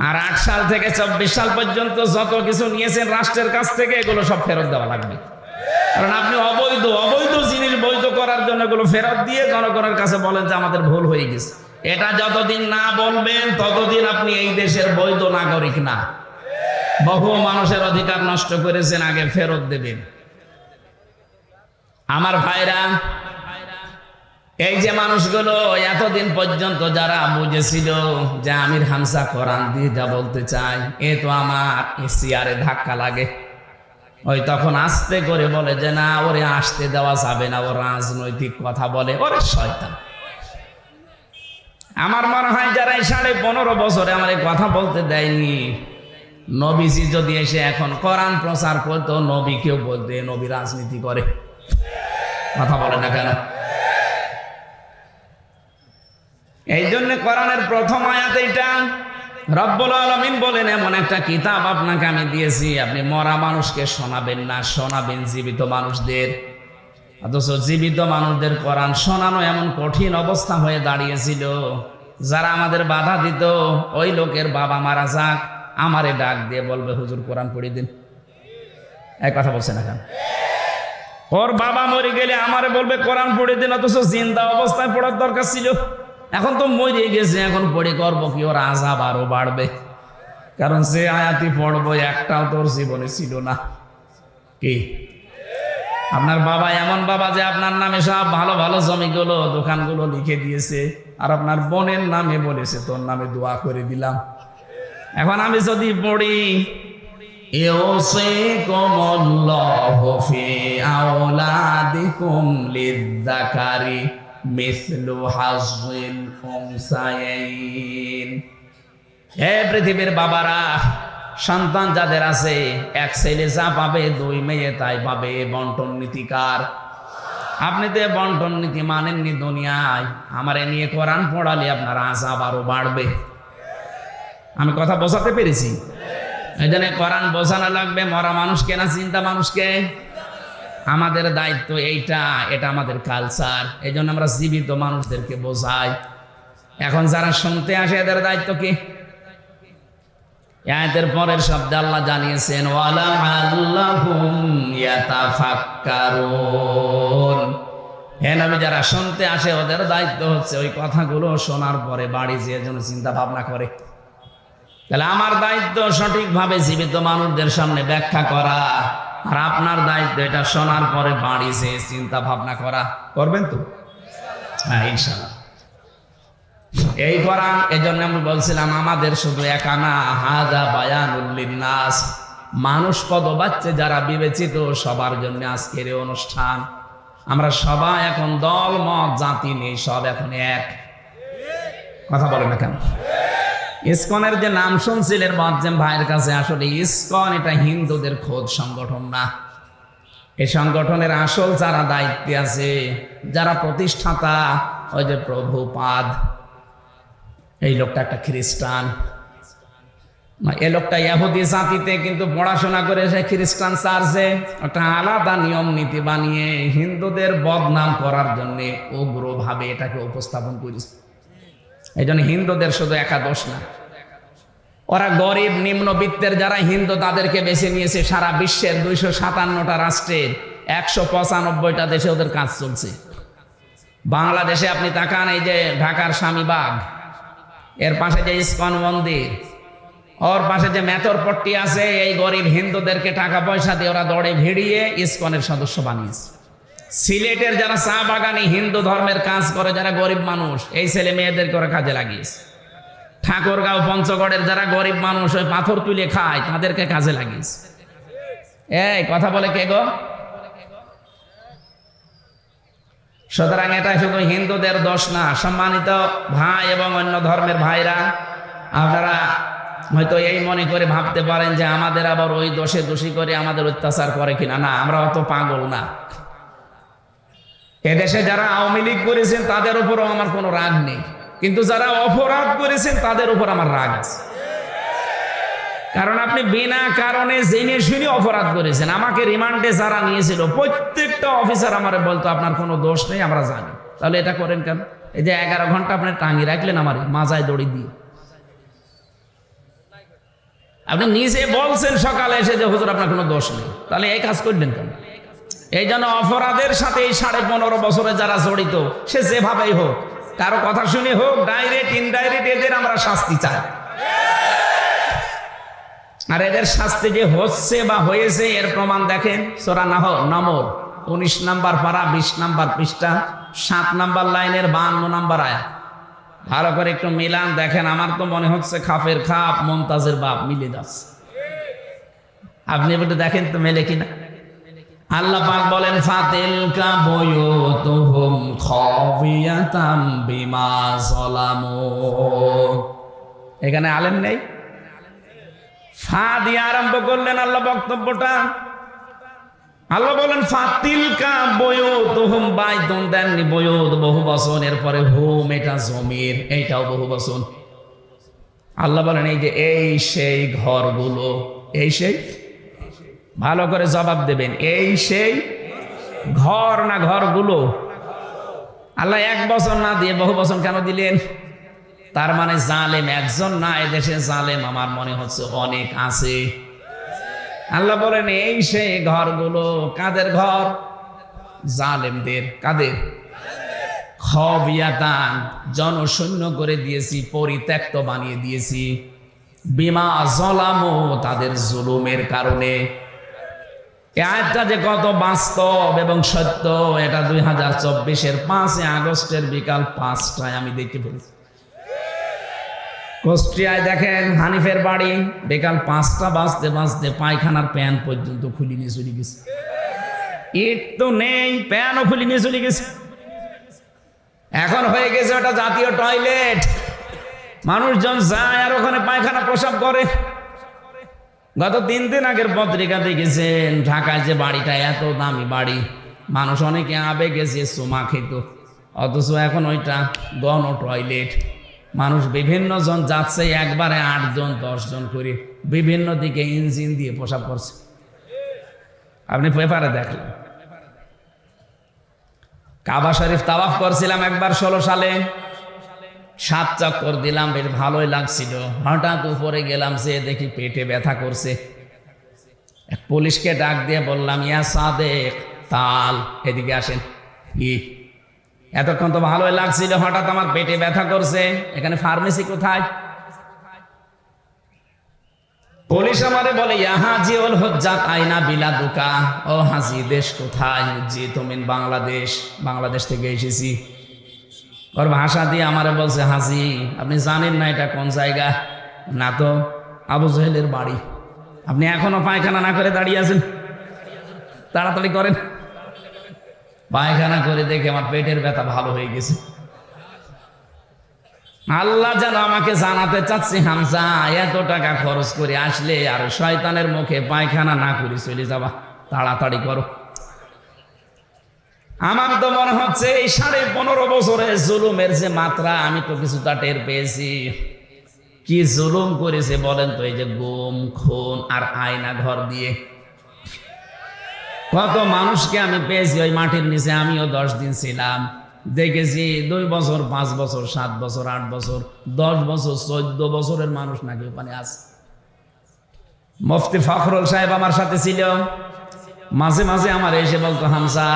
আর 8 সাল থেকে 24 সাল পর্যন্ত যত কিছু নিয়েছেন রাষ্ট্রের কাছ থেকে, এগুলো সব ফেরত দেওয়া লাগবে। কারণ আপনি অবৈধ জিনিস বৈধ করার জন্য এগুলো ফেরত দিয়ে জনগণের কাছে বলেন যে আমাদের ভুল হয়ে গেছে। এটা যতদিন না বলবেন ততদিন আপনি এই দেশের বৈধ নাগরিক না। বহু মানুষের অধিকার নষ্ট করেছেন, আগে ফেরত দেবেন। আমার ভাইরা, এই যে মানুষগুলো এতদিন পর্যন্ত যারা বুঝেছিল যে আমির হামজা কোরআন দিয়ে যা বলতে চায়, এ তো আমার চেয়ারে ধাক্কা লাগে, ওই তখন আস্তে করে বলে যে না, ওরে আসতে দেওয়া যাবে না, ও রাজনৈতিক কথা বলে, ওরে শয়তান। আমার মনে হয় যারা 15.5 বছরে আমার এই কথা বলতে দেয়নি, নবীজি যদি এসে এখন কোরআন প্রচার করতো, নবীকেও বলতে নবী রাজনীতি করে। কথা বলে না কেন? এই জন্য কোরআনের প্রথম আয়াত এটা। রব্বুল আলামিন বলেন, এমন একটা কিতাব আপনাকে আমি দিয়েছি, আপনি মরা মানুষকে শোনাবেন না, শোনাবেন জীবিত মানুষদের। অথচ জীবিত মানুষদের কোরআন শোনানো এমন কঠিন অবস্থা হয়ে দাঁড়িয়েছিল, যারা আমাদের বাধা দিত ওই লোকের বাবা মারা যাক, আমারে ডাক দিয়ে বলবে হুজুর কোরআন পড়িয়ে দিন। এক কথা বলছে না কেন? ওর বাবা মরে গেলে আমারে বলবে কোরআন পড়ে দিন, অথচ জিন্দা অবস্থায় পড়ার দরকার ছিল। এখন তো মরে গেছে, এখন পড়ে করবো কি? ওর আযাব আরো বাড়বে, কারণ সে আয়াতি পড়বো একটাও তোর জীবনে ছিল না। কি আপনার বাবা এমন বাবা যে আপনার নামে সব ভালো ভালো জমিগুলো দোকানগুলো লিখে দিয়েছে, আর আপনার বোনের নামে বলেছে তোর নামে দোয়া করে দিলাম। এখন আমি যদি পড়ি ইউসিকুমুল্লাহু ফি আওলাদিকুম লিয-যাকারি মিসলু হাযযিল উনসায়াইন। হে পৃথিবীর বাবারা, সন্তান যাদের আছে, এক ছেলে যা পাবে দুই মেয়ে তাই পাবে। বন্টন নীতিকার। আপনি তো বন্টন নীতি মানেননি দুনিয়ায়, আমারে নিয়ে কোরআন পড়ালে আপনার আযাব আরো বাড়বে। আমি কথা বোঝাতে পেরেছি? এই জন্য কোরআন বোঝানো লাগবে মরা মানুষকে না চিন্তা মানুষকে। আমাদের দায়িত্ব এইটা, এটা আমাদের কালচার। এই জন্য আমরা জীবিত মানুষদেরকে বোঝাই। এখন যারা শুনতে আসে এদের দায়িত্ব কি? আয়াতের পরের শব্দে আল্লাহ জানিয়েছেন ওয়ালাআল্লাহুম ইয়াতাফাক্কারুন। হে নবী, যারা শুনতে আসে ওদের দায়িত্ব হচ্ছে ওই কথাগুলো শোনার পরে বাড়ি যেয়ে যেন চিন্তা ভাবনা করে। তাহলে আমার দায়িত্ব সঠিকভাবে জীবিত মানুষদের সামনে ব্যাখ্যা করা, আর আপনার দায়িত্ব এটা শোনার পরে বাড়ি যেয়ে চিন্তা ভাবনা করা। করবেন তো? হ্যাঁ, ইনশাআল্লাহ। এই কোরআন, এজন্য আমি বলছিলাম আমাদের শুধু একা না, হাযা বায়ানুল লিন্নাস, মানুষ পদবাচ্চে যারা বিবেচিত সবার জন্য আজকের এই অনুষ্ঠান। আমরা সবাই এখন দল মত জাতি নেই, সব এখন এক। কথা বলে না কেন? ইসকনের যে নাম শুনছিলেন মুয়াজ্জেম ভাইয়ের কাছে, আসলে ইসকন এটা হিন্দুদের খোদ সংগঠন না। এই সংগঠনের আসল যারা দায়িত্বে আছে, যারা প্রতিষ্ঠাতা, ওই যে প্রভুপাদ, এই লোকটা একটা খ্রিস্টান। এই লোকটা ইহুদি জাতিতে কিন্তু পড়াশোনা করে সে খ্রিস্টান চার্চে একটা আলাদা নিয়ম নীতি বানিয়ে হিন্দুদের বদনাম করার জন্য উগ্রভাবে এটাকে উপস্থাপন করেছে। এই জন্য হিন্দুদের শুধু একা দোষ না, ওরা গরিব নিম্নবিত্তের যারা হিন্দু তাদেরকে বেছে নিয়েছে। সারা বিশ্বের 257টা রাষ্ট্রের 195টা দেশে ওদের কাজ চলছে। বাংলাদেশে আপনি তাকান, এই যে ঢাকার স্বামীবাগ, এর পাশে যে ইসকন মন্দির, ওর পাশে যে মেথরপট্টি আছে, এই গরিব হিন্দুদেরকে টাকা পয়সা দিয়ে ওরা দৌড়ে ভিড়িয়ে ইসকনের সদস্য বানিয়েছে। সিলেটের যারা চা বাগানি হিন্দু ধর্মের কাজ করে, যারা গরিব মানুষ, এই ছেলে মেয়েদেরকে ওরা কাজে লাগিয়েছে। ঠাকুরগাঁও পঞ্চগড়ের যারা গরিব মানুষ ওই পাথর তুলে খায়, তাদেরকে কাজে লাগিয়েছে। এই কথা বলে কে গো? সুতরাং এটা শুধু হিন্দুদের দোষ না। সম্মানিত ভাই এবং অন্য ধর্মের ভাইরা, আপনারা হয়তো এই মনে করে ভাবতে পারেন যে আমাদের আবার ওই দোষে দোষী করে আমাদের অত্যাচার করে কিনা। না, আমরা অত পাগল না। এদেশে যারা আওয়ামী লীগ করেছেন তাদের উপরও আমার কোনো রাগ নেই, কিন্তু যারা অপরাধ করেছেন তাদের উপর আমার রাগ আছে। কারণ আপনি বিনা কারণে জেনে শুনে অপরাধ করেছেন। আমাকে রিমান্ডে যারা নিয়েছিল প্রত্যেকটা অফিসার আমারে বলতো আপনার কোনো দোষ নেই, আমরা জানি। তাহলে এটা করেন কেন? এই যে 11 ঘন্টা আপনি টাঙিয়ে রাখলেন আমার মাজায় দড়ি দিয়ে। আপনি নিজে বলছেন সকালে এসে যে হুজুর আপনার কোনো দোষ নেই, তাহলে এই কাজ করলেন কেন? এই জন্য অপরাধের সাথে এই 15.5 বছরে যারা জড়িত, সে যেভাবেই হোক, কারো কথা শুনে হোক, ডাইরেক্ট ইনডাইরেক্ট, এদের আমরা শাস্তি চাই। আর এদের শাস্তি যে হচ্ছে বা হয়েছে এর প্রমাণ দেখেন সূরা নামল 19 নম্বর পারা 20 নম্বর পৃষ্ঠা 7 নম্বর লাইনের 52 নম্বর আয়াত। ভালো করে একটু মিলান দেখেন। আমার তো মনে হচ্ছে খাফের খাপ মুমতাজের বাপ মিলে যাচ্ছে। আপনি একটু দেখেন তো মেলে কিনা। আল্লাহ পাক বলেন ফাতিলকা বুয়ুতুহুম খাওয়িয়াতাম বিমা যালামু। এখানে আলেম নেই, ফা দিয়ে আরম্ভ করলেন আল্লাহ বক্তব্যটা। আল্লাহ বলেন ফাতিলকা বুয়ুতুহুম, বাইতুন দেননি, বুয়ুত বহু বচন, এরপরে হুম এটা জমির, এইটাও বহু বচন। আল্লাহ বলেন এই যে এই সেই ঘরগুলো, এই সেই, ভালো করে জবাব দেবেন, এই সেই ঘর না ঘরগুলো? আল্লাহ 1 বছর না দিয়ে বহু বছর কেন দিলেন? তার মানে জালেম একজন না, এদেশে জালেম আমার মনে হচ্ছে অনেক আছে। আল্লাহ বলেন এই সেই ঘরগুলো। কাদের ঘর? জালেমদের। কাদের? খবিয়াতান, জনশূন্য করে দিয়েছি, পরিত্যক্ত বানিয়ে দিয়েছি। বিমা জলামু, তাদের জুলুমের কারণে। এই আয়াতটা যে কত বাস্তব এবং সত্য, এটা 2024-এর 5 আগস্টের বিকাল 5টায় আমি দেখতে পেরেছি। কুষ্টিয়ায় দেখেন হানিফের বাড়ি, বিকাল 5টা বাজতে বাজতে পায়খানার প্যান পর্যন্ত খুলে নিয়ে চলে গেছে। ইট তো নেই, প্যানও খুলে নিয়ে চলে গেছে। এখন হয়ে গেছে ওটা জাতীয় টয়লেট। মানুষজন যায় আর ওখানে পায়খানা প্রসাব করে। গত 3 দিন আগের পত্রিকা দেখেছেন ঢাকায় যে বাড়িটা, এত দামি বাড়ি, মানুষ অনেকে আবেগে যে চুমা খেত, অথচ এখন ওইটা গণ টয়লেট। মানুষ বিভিন্ন জন যাচ্ছে, একবারে 8 জন 10 জন করে বিভিন্ন দিকে ইঞ্জিন দিয়ে প্রসাব করছে। আপনি পেপারে দেখলেন। কাবা শরীফ তাওয়াফ করছিলাম একবার 16 সালে, 7 চক্কর দিলাম, বেশ ভালোই লাগছিল। হঠাৎ উপরে গেলাম, সে দেখি পেটে ব্যথা করছে। এক পুলিশকে ডাক দিয়ে বললাম, ইয়া সাদেক তাল, এদিকে আসেন। কি? এতক্ষণ তো ভালোই লাগছিল, হঠাৎ আমার পেটে ব্যথা করছে, এখানে ফার্মেসি কোথায়? পুলিশ আমারে বলে, ইয়া হাজি ওল হজ্জাত আইনা বিলাদুকা, ও হাজি দেশ কোথায়? জি তুমি বাংলাদেশ, বাংলাদেশ থেকে এসেছি। ওর ভাষা দিয়ে আমারে বলছে, হাজি আপনি জানেন না এটা কোন জায়গা? না তো। আবু জহেলের বাড়ি। আপনি এখনো পায়খানা না করে দাঁড়িয়ে আছেন? তাড়াতাড়ি করেন। পায়খানা করে দেখে আমার পেটের ব্যথা ভালো হয়ে গেছে। আল্লাহ যেন আমাকে জানাতে চাচ্ছি, হামজা এত টাকা খরচ করে আসলে আর শয়তানের মুখে পায়খানা না করে চলে যাবা, তাড়াতাড়ি করো। আমার তো মনে হচ্ছে এই 15.5 বছরে জুলুমের যে মাত্রা, আমি তো কিছুটা টের পেয়েছি। কি জুলুম করেছে বলেন তো? এই যে গুম, খুন আর আয়না ঘর দিয়ে কত মানুষকে আমি পেয়েছি ওই মাটির নিচে। আমিও 10 দিন ছিলাম, দেখেছি 2 বছর 5 বছর 7 বছর 8 বছর 10 বছর 14 বছরের মানুষ নাকি ওখানে আছে। মুফতি ফখরুল সাহেব আমার সাথে ছিল, মাঝে মাঝে আমার এসে বলতো, হামজা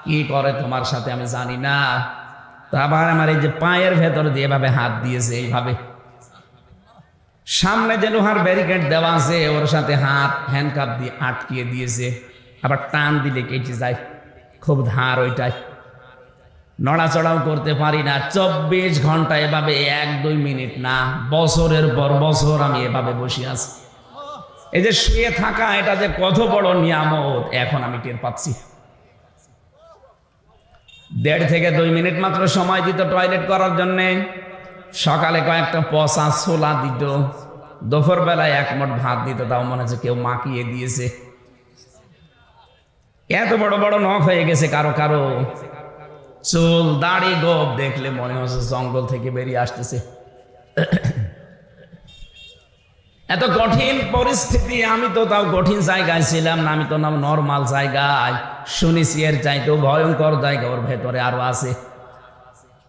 কি করে তোমার সাথে আমি জানি না। তারপর আমার এই যে পায়ের ভেতর দিয়ে এভাবে হাত দিয়েছে, এইভাবে সামনে যে লোহার ব্যারিকেড দেওয়া আছে ওর সাথে হাত হ্যান্ডকাপ দিয়ে আটকিয়ে দিয়েছে, আবার টান দিলে কেটে যায়, খুব ধার ওইটাই, নড়াচড়াও করতে পারি না। 24 ঘন্টা এভাবে 1-2 মিনিট না, বছরের পর বছর আমি এভাবে বসে আছি। এই যে শুয়ে থাকা, এটা যে কত বড় নিয়ামত এখন আমি টের পাচ্ছি। 1.5 থেকে 2 মিনিট মাত্র সময় দিত টয়লেট করার জন্য। সকালে কয়েকটা পচা ছোলা দিত, দুপুর বেলায় 1 মুঠ ভাত দিত, তাও মনে হচ্ছে কেউ মাখিয়ে দিয়েছে। এত বড় বড় নখ হয়ে গেছে কারো কারো, চুল দাড়ি গোপ দেখলে মনে হচ্ছে জঙ্গল থেকে বেরিয়ে আসতেছে। এত কঠিন পরিস্থিতি, আমি তো তাও কঠিন জায়গায় ছিলাম না, আমি তো না নর্মাল জায়গায়। শুনেছি এর চাইতেও ভয়ঙ্কর জায়গা ওর ভেতরে আরো আছে,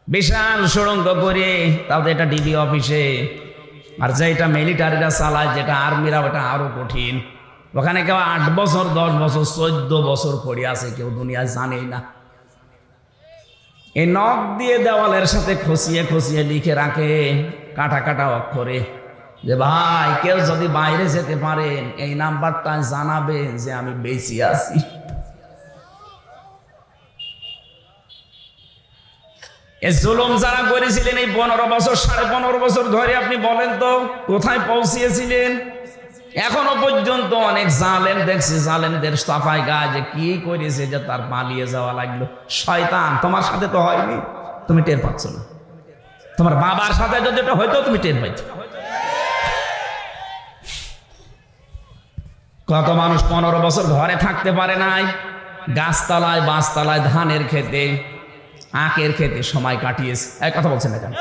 বিশাল সুড়ঙ্গ করে, তাও তো এটা ডিবি অফিসে। আর যেটা মিলিটারিরা চালায়, যেটা আর্মিরা, ওটা আরো কঠিন। ওখানে কেউ 8 বছর 10 বছর 14 বছর পড়ে আছে, কেউ দুনিয়ায় জানেই না। এই নখ দিয়ে দেওয়ালের সাথে খসিয়ে খসিয়ে লিখে রাখে কাটা কাটা অক্ষরে যে ভাই কেউ যদি বাইরে যেতে পারেন এই নাম্বারটা জানাবেন যে আমি বেঁচে আছি। এই জুলুম যারা করেছিলেন এই 15 বছর 15.5 বছর ধরে, আপনি বলেন তো কোথায় পৌঁছিয়েছিলেন? এখনো পর্যন্ত অনেক জালেম দেখছি, জালেমদের সাফাই গায়ে যে কি করেছে যে তার পালিয়ে যাওয়া লাগলো। শয়তান, তোমার সাথে তো হয়নি, তুমি টের পাচ্ছ না। তোমার বাবার সাথে যদি এটা হয়তো তুমি টের পাইছ। কত মানুষ 15 বছর ঘরে থাকতে পারে নাই, গাছতলায় বাঁশতলায় ধানের খেতে আখের খেতে সময় কাটিয়েছে। এক কথা বলছেন না কেন?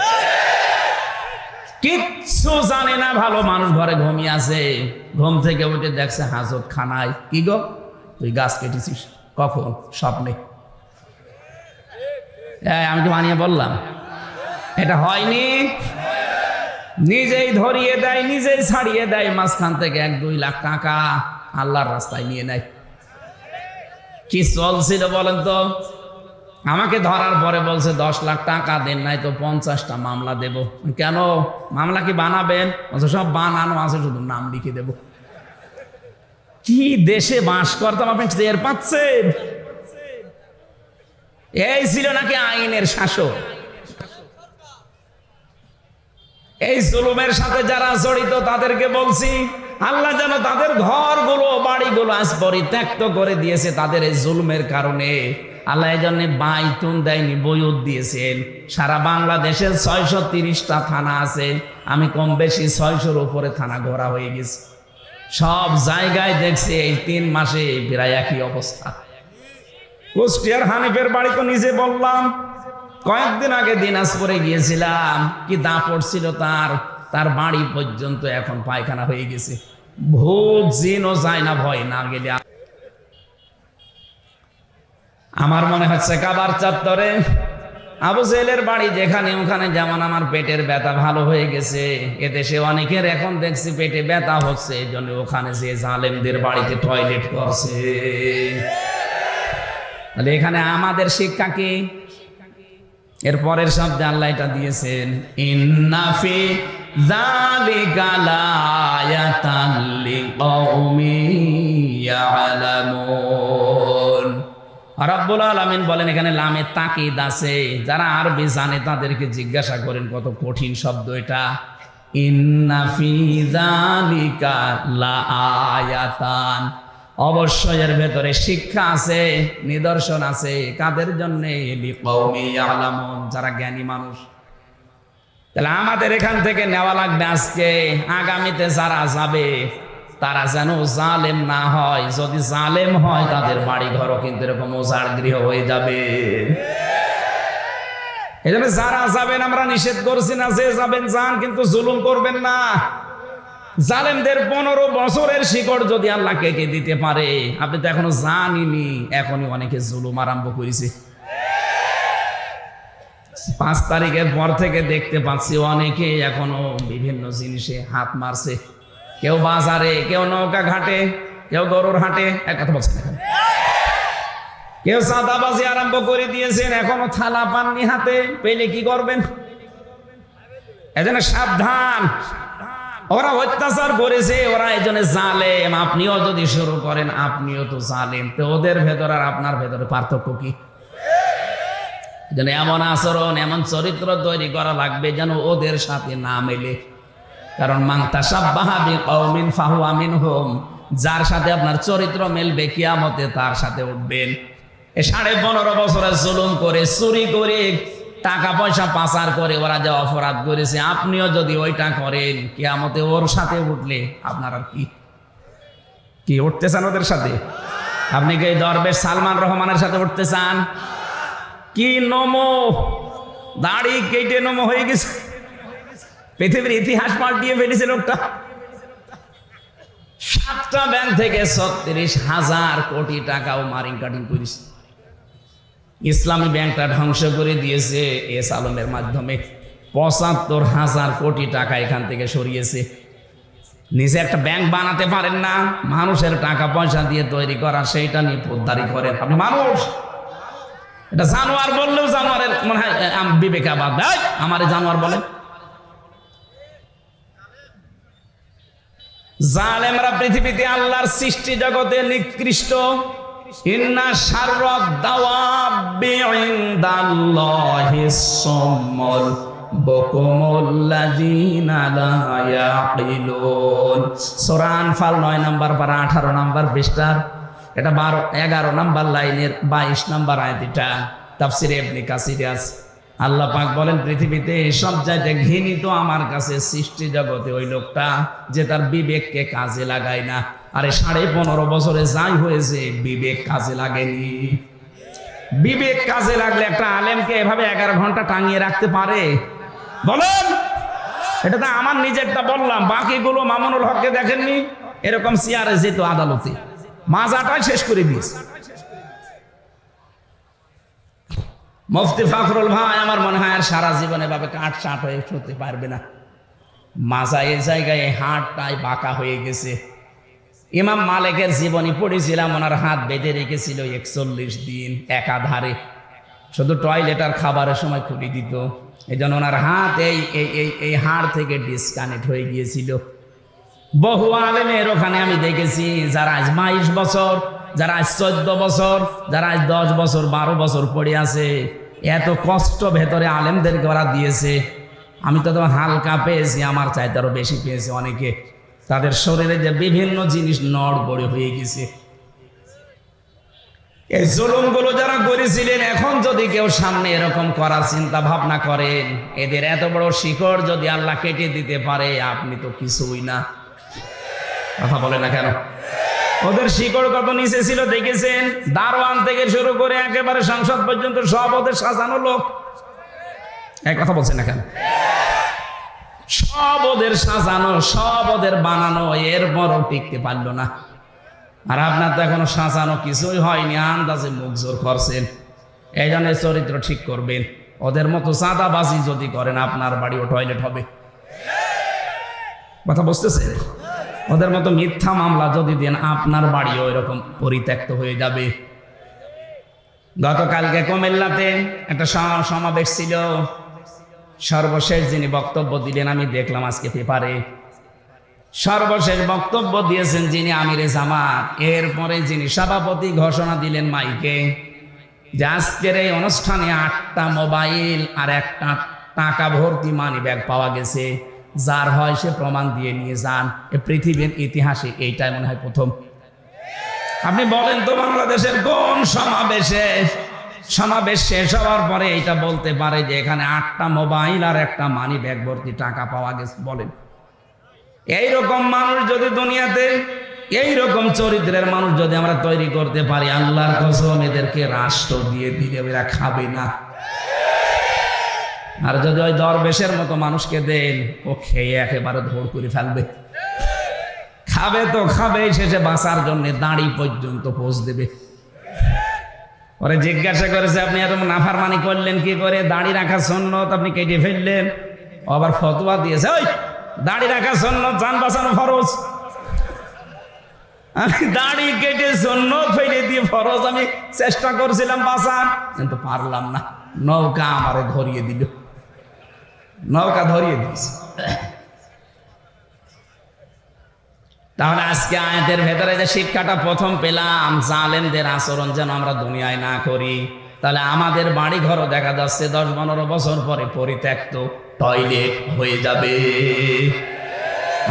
কিচ্ছু জানে না, ভালো মানুষ ঘরে ঘুমিয়ে আছে, ঘুম থেকে উঠে দেখছে হাজত খানায়, কি গো তুই গাছ কেটেছিস? কখন? স্বপ্নে। আমি কি বানিয়ে বললাম? এটা হয়নি। নিজেই ধরিয়ে দেয়, নিজেই ছাড়িয়ে দেয়, মাঝখান থেকে 1-2 লাখ টাকা আল্লাহর রাস্তায় নিয়ে নেয়। কি চলছিল বলেন তো? আমাকে ধরার পরে বলছে 10 লাখ টাকা দেন, নাই তো 50টা মামলা দেব। কেন? মামলা কি বানাবেন? সব বানানো আছে, শুধু নাম লিখে দেব। কি দেশে বাস করতাম আপনি টের পাচ্ছেন? এই ছিল নাকি আইনের শাসক? এই জুলুমের সাথে যারা জড়িত তাদেরকে বলছি, আল্লাহ যেন তাদের ঘরগুলো বাড়িগুলো আজ পরিত্যক্ত করে দিয়েছে তাদের এই জুলুমের কারণে। আল্লাহ এই জন্য বাইতুন দেয়নি, বয়ুত দিয়েছেন। সারা বাংলাদেশের 630টা থানা আছে, আমি কম বেশি 600-র উপরে থানা ঘোরা হয়ে গেছে। সব জায়গায় দেখছি এই 3 মাসে প্রায় একই অবস্থা। কুষ্টিয়ার হানিফের বাড়ি তো নিজে বললাম, কয়েকদিন আগে দিনাজপুরে গিয়েছিলাম, কি দাপট ছিল তার বাড়ি পর্যন্ত এখন পায়খানা হয়ে গেছে। ভূত জিনও যায় না ভয় না গেলে। আমার মনে হচ্ছে কাবার চত্বরে আবু জেহেলের বাড়ি যেখানে, ওখানে যেমন আমার পেটের ব্যথা ভালো হয়ে গেছে, এদেশে অনেকের এখন দেখছি পেটে ব্যথা হচ্ছে, এই জন্য ওখানে যে জালেমদের বাড়িতে টয়লেট করছে। তাহলে এখানে আমাদের শিক্ষা কি? এর পরের শব্দে আল্লাহ এটা দিয়েছেন, ইন্না ফি যালিকা লায়াতান লিকাউমিন ইয়ালামুন। রব্বুল আলামিন বলেন এখানে লামে তাকিদ আছে। যারা আরবি জানে তাদেরকে জিজ্ঞাসা করেন কত কঠিন শব্দ এটা। ইন্না ফি যালিকা লায়াতান, অবশ্যই এর ভেতরে শিক্ষা আছে, নিদর্শন আছে। কাদের জন্য? লিকাউমি ইয়ালামুন, যারা জ্ঞানী মানুষ। তাহলে আমাদের এখান থেকে নেওয়া লাগবে আজকে, আগামীতে যারা যাবে তারা যেন জালেম না হয়। যদি জালেম হয় তাদের বাড়ি ঘরও কিন্তু এরকম ওজার গৃহ হয়ে যাবে। এই জন্য যারা যাবেন আমরা নিষেধ করছি না, যে যাবেন যান, কিন্তু জুলুম করবেন না। জালেমদের 15 বছরের শিকড় যদি আল্লাহ কেটে দিতে পারে, আপনি তো এখনো জানিনি, এখনই অনেকে জুলুম আরম্ভ করেছে। 5 তারিখের পর থেকে দেখতে পাচ্ছি অনেকে এখনো বিভিন্ন জিনিসে হাত মারছে। কেউ বাজারে, কেউ নৌকা ঘাটে, কেউ গরুর হাটে, এক কথা বলছে, কেউ চাঁদাবাজি আরম্ভ করে দিয়েছেন, এখনো থালা পাননি হাতে, পেলে কি করবেন? এজন্য সাবধান। ওরা অত্যাচার করেছে, ওরা এজন্য জালেম। আপনিও যদি শুরু করেন, আপনিও তো জালেম। তো ওদের ভেতর আর আপনার ভেতরে পার্থক্য কি? যেন এমন আচরণ, এমন চরিত্র তৈরি করা লাগবে যেন ওদের সাথে না মেলে। কারণ মান তাশাব্বাহা বিকওমিন ফাহুয়া মিনহুম, যার সাথে আপনার চরিত্র মেলবে কিয়ামতে তার সাথে উঠবেন। এই 15.5 বছরে জুলুম করে, চুরি করে, টাকা পয়সা পাচার করে ওরা যে অপরাধ করেছে, আপনিও যদি ওইটা করেন, কিয়ামতে ওর সাথে উঠলে আপনার আর কি উঠতে চান ওদের সাথে? আপনি কি দরবেশ সালমান রহমানের সাথে উঠতে চান? কি নমো, দাড়ি কেটে নমো হয়ে গেছে, পৃথিবীর ইতিহাস পাল্টিয়ে ফেলেছে লোকটা। 7টা ব্যাংক থেকে 36,000 কোটি টাকাও মারিং কাটিং করেছে। ইসলামী ব্যাংকটা ধ্বংস করে দিয়েছে এস আলমের মাধ্যমে। 75,000 কোটি টাকা এখান থেকে সরিয়েছে। নিজে একটা ব্যাংক বানাতে পারেন না, মানুষের টাকা পয়সা দিয়ে তৈরি করা, সেইটা নিয়ে পোদ্দারি করেন আপনি। মানুষ এটা জানোয়ার বললেও জানোয়ারের মনে হয় বিবেকে আবার দেয়, আমার জানোয়ার বলে। জালেমরা পৃথিবীতে আল্লাহর সৃষ্টি জগতে নিকৃষ্ট। ইন্না শাররাদ দাওয়াবি ইনদাল্লাহিস সুম্মুল বুকুমুল্লাযীনা লা ইয়াকিলুন। সূরা আনফাল 9 নম্বর পারা 18 নম্বর পৃষ্ঠার, এটা 11 নম্বর লাইনের 22 নম্বর আয়াত। এটা তাফসীরে ইবনে কাসিরে আছে। আল্লাহ পাক বলেন পৃথিবীতে সব চাইতে ঘৃণিত আমার কাছে সৃষ্টি জগতে ওই লোকটা যে তার বিবেককে কাজে লাগায় না। আরে 15.5 বছরে যাই হয়েছে, বিবেক কাজে লাগেনি। বিবেক কাজে লাগলে একটা আলেমকে এভাবে 11 ঘন্টা টাঙিয়ে রাখতে পারে? বলেন। এটা তো আমার নিজেরটা বললাম, বাকিগুলো মামুনুল হককে দেখেননি? এরকম চেয়ারে যেত আদালতে, মাজাটাই শেষ করে দিয়েছে। মুফতি ফখরুল ভাই আমার মনে হয় আর সারা জীবনে এভাবে কাটছাঁট হয়ে শুতে পারবে না। মাজা এই জায়গায় হাড়টাই বাঁকা হয়ে গেছে। ইমাম মালিকের জীবনী পড়েছিলাম, ওনার হাত বেঁধে রেখেছিল 41 দিন একাধারে, শুধু টয়লেট আর খাবারের সময় খুলে দিত। এই জন্য ওনার হাত এই হাড় থেকে ডিসকানেক্ট হয়ে গিয়েছিল। বহু আলেমের ওখানে আমি দেখেছি যারা আজ 22 বছর, যারা আজ 14 বছর, যারা আজ 10 বছর 12 বছর পড়ে আছে, এত কষ্ট ভেতরে আলেমদেরকে ওরা দিয়েছে। আমি তো হালকা পেয়েছি, আমার চাইতে আরো বেশি পেয়েছি অনেকে। তাদের শরীরে যে বিভিন্ন জিনিস নড়বড়ে হয়ে গেছে। এই জুলুমগুলো যারা করেছিলেন, এখন যদি কেউ সামনে এরকম করার চিন্তা ভাবনা করেন, এদের এত বড় শিকড় যদি আল্লাহ কেটে দিতে পারে, আপনি তো কিছুই না। কথা বলে না কেন? ওদের শিকড় কত নিচে ছিল দেখেছেন? দারোয়ান থেকে শুরু করে একেবারে সংসদ পর্যন্ত সব ওদের সাজানো লোক। এক কথা বলছেন না কেন? সব ওদের সাজানো, সব ওদের বানানো, এরপরও টিকতে পারলো না। আর আপনার তো এখনো সাজানো কিছুই হয়নি, আন্দাজে মুখ জোর করছেন। এই জন্য চরিত্র ঠিক করবেন। ওদের মতো চাঁদাবাজি যদি করেন, আপনার বাড়িও টয়লেট হবে। কথা বুঝতেছেন? ওদের মতো মিথ্যা মামলা যদি দেন, আপনার বাড়িও এরকম পরিত্যক্ত হয়ে যাবে। গতকালকে কুমিল্লাতে একটা সমাবেশ ছিল। সর্বশেষ যিনি বক্তব্য দিলেন আমি দেখলাম আজকে পেপারে, সর্বশেষ বক্তব্য দিয়েছেন যিনি আমিরে জামাত। এরপরে যিনি সভাপতি ঘোষণা দিলেন মাইকে যে আজকের এই অনুষ্ঠানে 8টা মোবাইল আর একটা টাকা ভর্তি মানি ব্যাগ পাওয়া গেছে। যার হয় সে প্রমাণ দিয়ে নিয়ে যান। এ পৃথিবীর ইতিহাসে এইটাই মনে হয় প্রথম। আপনি বলেন তো, বাংলাদেশের কোন সমাবেশ শেষ হওয়ার পরে এইটা বলতে পারে যে এখানে 8টা মোবাইল আর একটা মানি ব্যাগ ভর্তি টাকা পাওয়া গেছে? বলেন। এইরকম মানুষ যদি দুনিয়াতে, এইরকম চরিত্রের মানুষ যদি আমরা তৈরি করতে পারি, আল্লাহর কসম এদেরকে রাষ্ট্র দিয়ে দিলে এরা খাবে না। আর যদি ওই দরবেশের মতো মানুষকে দেন, ও খেয়ে একেবারে ধর করে ফেলবে। খাবে তো খাবে, শেষে বাঁচার জন্য দাঁড়ি পর্যন্ত পোষ দেবে। ওরে জিজ্ঞাসা করেছে আপনি এত নাফরমানি করলেন কি করে? দাড়ি রাখার সুন্নত আপনি কেটে ফেললেন। আবার ফতোয়া দিয়েছে, ওই দাড়ি রাখার সুন্নত, জান বাঁচানো ফরজ। আমি দাড়ি কেটে সুন্নত ফেলে দিয়ে ফরজ আমি চেষ্টা করছিলাম বাঁচান, কিন্তু পারলাম না। নৌকা আমারে ধরিয়ে দিল, নৌকা ধরিয়ে দিয়েছে। তাহলে আজকে আয়াতের ভেতরে যে শিক্ষাটা প্রথম পেলাম, জালেমদের আচরণ যেন আমরা দুনিয়ায় না করি। তাহলে আমাদের বাড়ি ঘরও দেখা যাচ্ছে 10-15 বছর পরে পরিত্যক্ত টয়লেট হয়ে যাবে।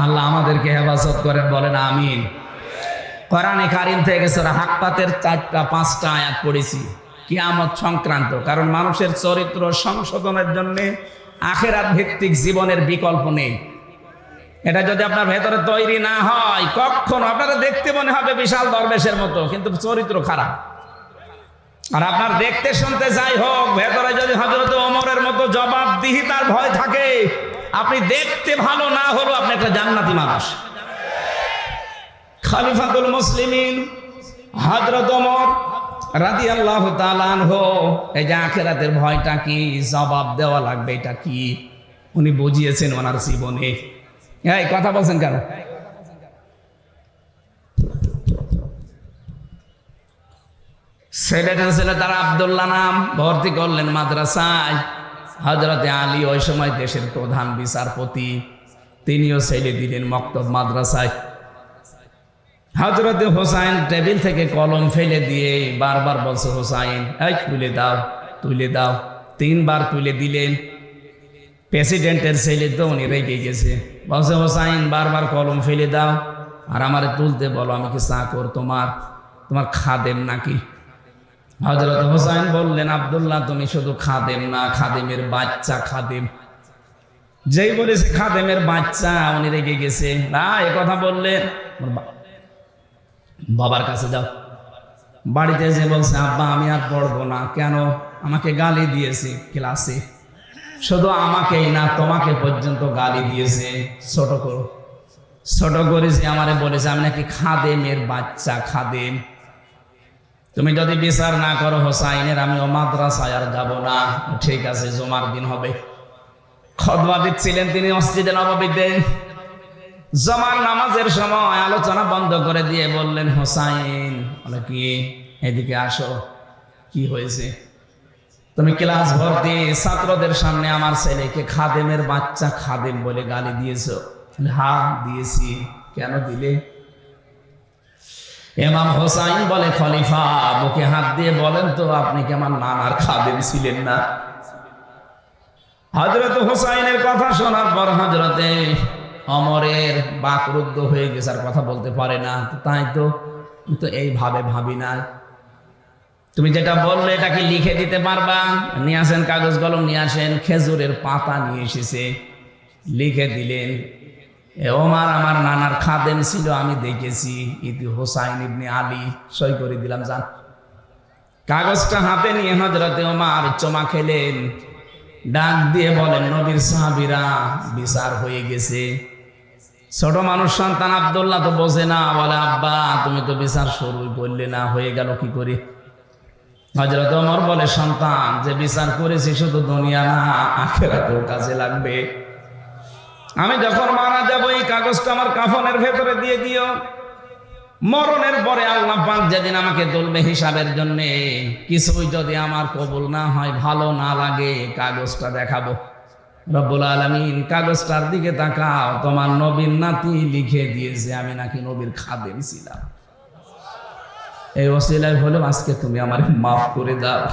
আল্লাহ আমাদেরকে হেফাজত করেন, বলেন আমিন। কোরআনে কারীম থেকে সূরা হাক্কাতের 4-5টা আয়াত পড়েছি কিয়ামত সংক্রান্ত। কারণ মানুষের চরিত্র সংশোধনের জন্য আখিরাত ভিত্তিক জীবনের বিকল্প নেই। এটা যদি আপনার ভেতরে তৈরি না হয়, কখনো আপনারা দেখতে মনে হবে বিশাল দরবেশের মতো, কিন্তু চরিত্র খারাপ। আর আপনার দেখতে শুনতে যাই হোক, ভেতরে যদি হযরত ওমরের মতো জবাবদিহিতার ভয় থাকে, আপনি দেখতে ভালো না হলেও আপনি একটা জান্নাতি মানুষ। খলিফাতুল মুসলিমিন হযরত ওমর রাদিয়াল্লাহু তাআলা আনহু, এই যে আখিরাতের ভয়টা কি, জবাব দেওয়া লাগবে এটা কি, উনি বুঝিয়েছেন ওনার জীবনে। এই কথা বলছেন কেন? ছেলেটা ছেলে তার আব্দুল্লাহ নাম, ভর্তি করলেন মাদ্রাসায়। হযরতে আলী ওই সময় দেশের প্রধান বিচারপতি, তিনিও ছেলে দিলেন মক্তব মাদ্রাসায়। হযরতে হোসাইন টেবিল থেকে কলম ফেলে দিয়ে বারবার বলছে, হোসাইন এই তুলে দাও, তুলে দাও। 3 বার তুলে দিলেন। প্রেসিডেন্টের ছেলে তো উনি রেগে গেছে, বলছে হোসাইন বারবার কলম ফেলে দাও আর আমারে তুলতে বলো, আমি কি চাকর তোমার খাদেম নাকি? হযরত হোসাইন বললেন, আব্দুল্লাহ তুমি শুধু খাদেম না, খাদেমের বাচ্চা খাদেম। যেই বলেছে খাদেমের বাচ্চা, উনি রেগে গেছে। না, এ কথা বললেন, বাবার কাছে যাও। বাড়িতে যে বলছে, আব্বা আমি আর পড়বো না। কেন? আমাকে গালি দিয়েছে ক্লাসে, শুধু আমাকেই না তোমাকে পর্যন্ত গালি দিয়েছে। ছোট করেছে, আমারে বলেছে আমি নাকি খাদেমের বাচ্চা। খাদেম তুমি যদি বিচার না করো হোসাইনের, আমি ও মাদ্রাসায় আর যাব না। ঠিক আছে, জুমার দিন হবে। খুতবা দিচ্ছিলেন তিনি মসজিদে নববীতে। জুমার নামাজের সময় আলোচনা বন্ধ করে দিয়ে বললেন, হোসাইন, বলে কি, এদিকে আসো। কি হয়েছে? তুমি ক্লাস ভর্তি ছাত্রদের সামনে আমার ছেলেকে খাদেমের বাচ্চা খাদেম বলে গালি দিয়েছো। হ্যাঁ দিয়েছি। কেন দিলে? ইমাম হোসাইন বলে, খলিফা বুকে হাত দিয়ে বলেন তো, আপনি কি আমার নানার খাদেম ছিলেন না? হযরত হোসাইনের কথা শোনার পর হযরতে ওমরের বাকরুদ্ধ হয়ে গেছে, আর কথা বলতে পারে না। তাই তো এইভাবে ভাবি না। তুমি যেটা বললে এটা কি লিখে দিতে পারবা? নিয়ে আসেন, কাগজ কলম নিয়ে আসেন। খেজুরের পাতা নিয়ে এসেছে, লিখে দিলেন, ওমর আমার নানার খাদেম ছিল, আমি দেখেছি। ইতি হোসাইন ইবনে আলী। সই করে দিলাম, যান। কাগজটা হাতে নিয়ে হযরতে ওমর চমা খেলেন, ডাক দিয়ে বলেন, নবীর সাহাবীরা, বিচার হয়ে গেছে। ছোট মানুষ সন্তান আব্দুল্লাহ তো বোঝে না, বলে, আব্বা তুমি তো বিচার শুরুই করলে না, হয়ে গেল কি করে? হযরত ওমর বলে, সন্তান, যে বিচার করেছি শুধু দুনিয়া না, আখিরাতেও কাজে লাগবে। আমি যখন মারা যাব, এই কাগজটা আমার কাফনের ভেতরে দিয়ে দিও। মরণের পরে আল্লাহ পাক যেদিন আমাকে তুলবে হিসাবের জন্য, কিছুই যদি আমার কবুল না হয়, ভালো না লাগে, কাগজটা দেখাবো। রব্বুল আলামিন কাগজটার দিকে তাকাও, তোমার নবীর নাতি লিখে দিয়েছে আমি নাকি নবীর খাদেম ছিলাম। এই ওসিলায় হলো আজকে তুমি আমার মাফ করে দাও।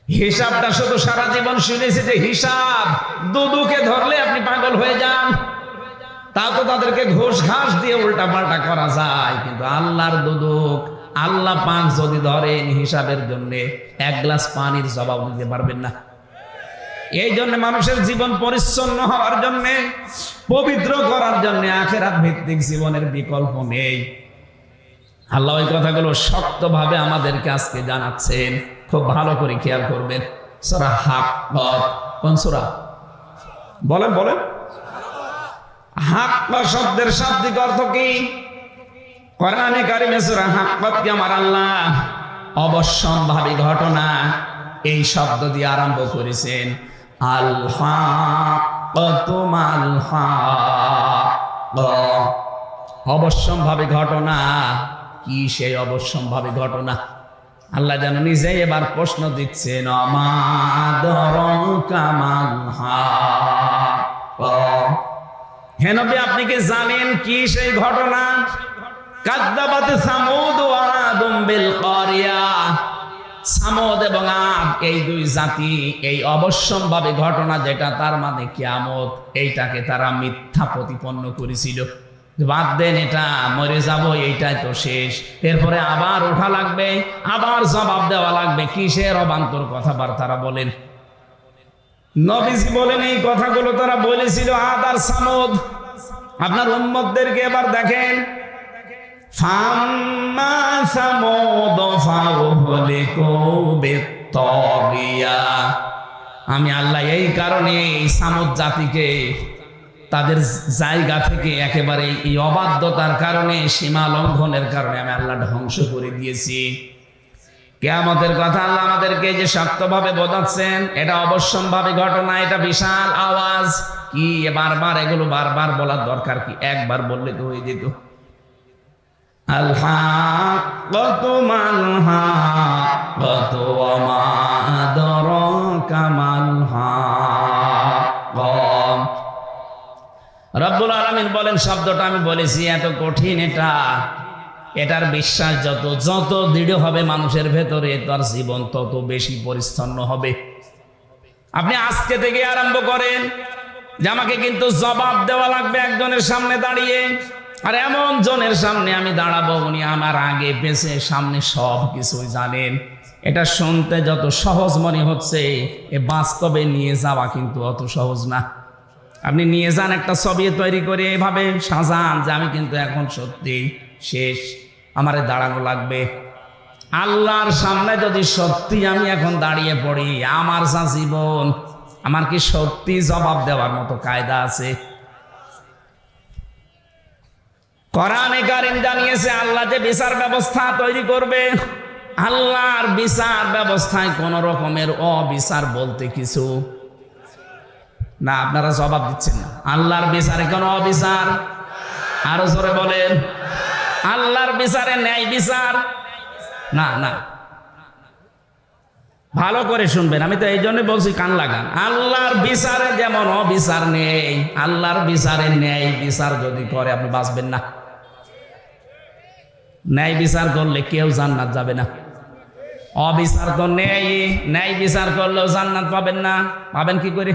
হিসাবটা শুধু সারা জীবন শুনেছি যে হিসাব, দুদুকে ধরলে আপনি পাগল হয়ে যান। তা তো তাদেরকে ঘুষ ঘাস দিয়ে উল্টা পাল্টা করা যায়, কিন্তু আল্লাহর দুদুক, আল্লাহ পাক যদি ধরেন হিসাবের জন্য, এক গ্লাস পানির জবাব দিতে পারবেন না। এই জন্য মানুষের জীবন পরিচ্ছন্ন হওয়ার জন্য, পবিত্র করার জন্য আখিরাত ভিত্তিক জীবনের বিকল্প নেই। আল্লাহ ওই কথাগুলো শক্তভাবে আমাদেরকে আজকে জানাচ্ছেন। খুব ভালো করে খেয়াল করবেন। সূরা হাক্কাত। কোন সূরা? বলেন বলেন। হাক্কা শব্দের শাব্দিক অর্থ কি? কোরআনে কারিমে সূরা হাক্কাতকে আমার আল্লাহ অবশ্যম্ভাবী ঘটনা এই শব্দ দিয়ে আরম্ভ করেছেন। আল হাক্কাতু মাল হাক্কা, অবশ্যম্ভাবী ঘটনা। কি সেই অবশ্যম্ভাবী ঘটনা? আল্লাহ যেন নিজে এবার প্রশ্ন দিচ্ছেন, মা আদরাকা মাল হাক্কা। হে নবী, আপনি কি জানেন কি সেই ঘটনা? কাযযাবাত সামুদ ওয়া আদুম বিল কারিয়া। সামুদ এবং আদ, এই দুই জাতি এই অবশ্যম্ভাবী ঘটনা, যেটা তার মানে কিয়ামত, এইটাকে তারা মিথ্যা প্রতিপন্ন করেছিল। বাদ দেন, এটা মরে যাব, এইটাই তো শেষ, এরপরে আবার ওঠা লাগবে, আবার জবাব দেওয়া লাগবে। কিসের অবান্তর কথাবার্তা বলেন? নবীজি বলেন এই কথাগুলো তারা বলেছিল আদ আর সামুদ। আপনার উম্মতদেরকে এবার দেখেন, ফাম্মা সামুদ ফাউহলিকু বিত্তাগিয়া। আমি আল্লাহ এই কারণে এই সামুদ জাতিকে তাদের জায়গা থেকে একেবারে এই অবাধ্যতার কারণে, সীমা লঙ্ঘনের কারণে আমি আল্লাহ ধ্বংস করে দিয়েছি। কিয়ামতের কথা আল্লাহ আমাদেরকে যে শক্তভাবে বোঝাচ্ছেন, এটা অবশ্যম্ভাবী ঘটনা, এটা বিশাল আওয়াজ। কি বারবার এগুলো বারবার বলার দরকার কি? একবার বললে তো হয়ে যেত। আল হাক্কাতু মাল হাক্কাতু ওয়া মা আদরাকা মাল হাক্কা। রব্বুল আলামিন বলেন, শব্দটা আমি বলেছি এত কঠিন, এটার বিশ্বাস যত দৃঢ় হবে মানুষের ভেতরে, তার জীবন তত বেশি পরিচ্ছন্ন হবে। আপনি আজকে থেকে আরম্ভ করেন যে আমাকে কিন্তু জবাব দেওয়া লাগবে একজনের সামনে দাঁড়িয়ে, আর এমন জনের সামনে আমি দাঁড়াবো, উনি আমার আগে পেছে সামনে সব কিছুই জানেন। এটা শুনতে যত সহজ মনে হচ্ছে, এ বাস্তবে নিয়ে যাওয়া কিন্তু অত সহজ না। আপনি নিয়ে যান, একটা ছবি তৈরি করে এভাবে সাজান যে আমি কিন্তু এখন সত্যি শেষ, আমারে দাঁড়ানো লাগবে। আল্লাহর সামনে যদি সত্যি আমি এখন দাঁড়িয়ে পড়ি, আমার যা জীবন, আমার কি সত্যি জবাব দেওয়ার মতো কায়দা আছে? কোরআনে কারীম জানিয়েছে আল্লাহ যে বিচার ব্যবস্থা তৈরি করবে, আল্লাহর বিচার ব্যবস্থায় কোন রকমের অবিচার বলতে কিছু না। আপনারা জবাব দিচ্ছেন না। আল্লাহর বিচারে কোন অবিচার? আরো জোরে বলেন, আল্লাহর বিচারে ন্যায় বিচার না। না, ভালো করে শুনবেন, আমি তো এই জন্য বলছি কান লাগান। আল্লাহর বিচারে যেমন অবিচার নেই, আল্লাহর বিচারে ন্যায় বিচার যদি করে আপনি বাঁচবেন না। ন্যায় বিচার করলে কেউ জান্নাত যাবে না। অবিচার তো নেই, ন্যায় বিচার করলেও জান্নাত পাবেন না। পাবেন কি করে?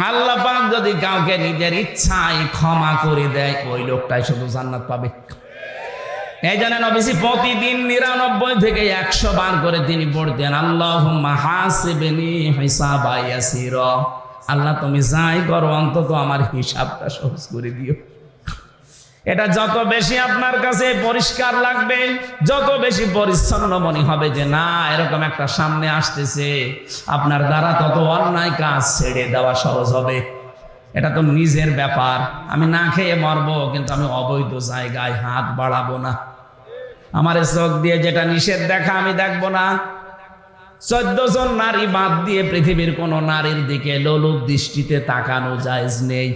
আল্লাহ পাক যদি কাউকে নিজের ইচ্ছায় ক্ষমা করে দেয়, ওই লোকটাই শুধু জান্নাত পাবে। এই জন্য নবীজি প্রতিদিন 99 থেকে 100 বার করে তিনি পড়তেন, আল্লাহুম্মা হাসিবনি হিসাবা ইয়াসিরা। আল্লাহ তুমি যাই করো অন্তত আমার হিসাবটা সহজ করে দিও। এটা যত বেশি আপনার কাছে পরিষ্কার লাগবে, যত বেশি পরিচ্ছন্ন মনে হবে যে না এরকম একটা সামনে আসতেছে, আপনার দ্বারা তত অন্যায় কাজ ছেড়ে দেওয়া সহজ হবে। এটা তো নিজের ব্যাপার, আমি না খেয়ে মরবো কিন্তু আমি অবৈধ জায়গায় হাত বাড়াবো না। আমার চোখ দিয়ে যেটা নিষেধ দেখা আমি দেখবো না। 14 জন নারী বাদ দিয়ে পৃথিবীর কোন নারীর দিকে লোলুপ দৃষ্টিতে তাকানো জায়েজ নেই।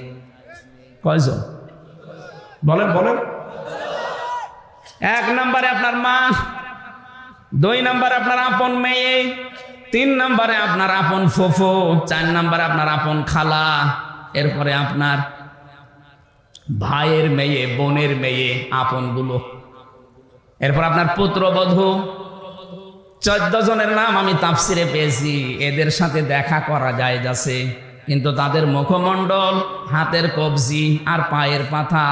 কয়জন বলেন বলেন? 1 নম্বরে আপনার মা, 2 নম্বরে আপনার আপন মেয়ে, 3 নম্বরে আপনার আপন ফুফু, 4 নম্বরে আপনার আপন খালা, এরপরে আপনার ভাইয়ের মেয়ে, বোনের মেয়ে, আপন গুলো, এরপর আপনার পুত্রবধূ। 14 জনের নাম আমি তাফসিরে পেয়েছি। এদের সাথে দেখা করা যায় যাচ্ছে, কিন্তু তাদের মুখমণ্ডল, হাতের কবজি আর পায়ের পাতা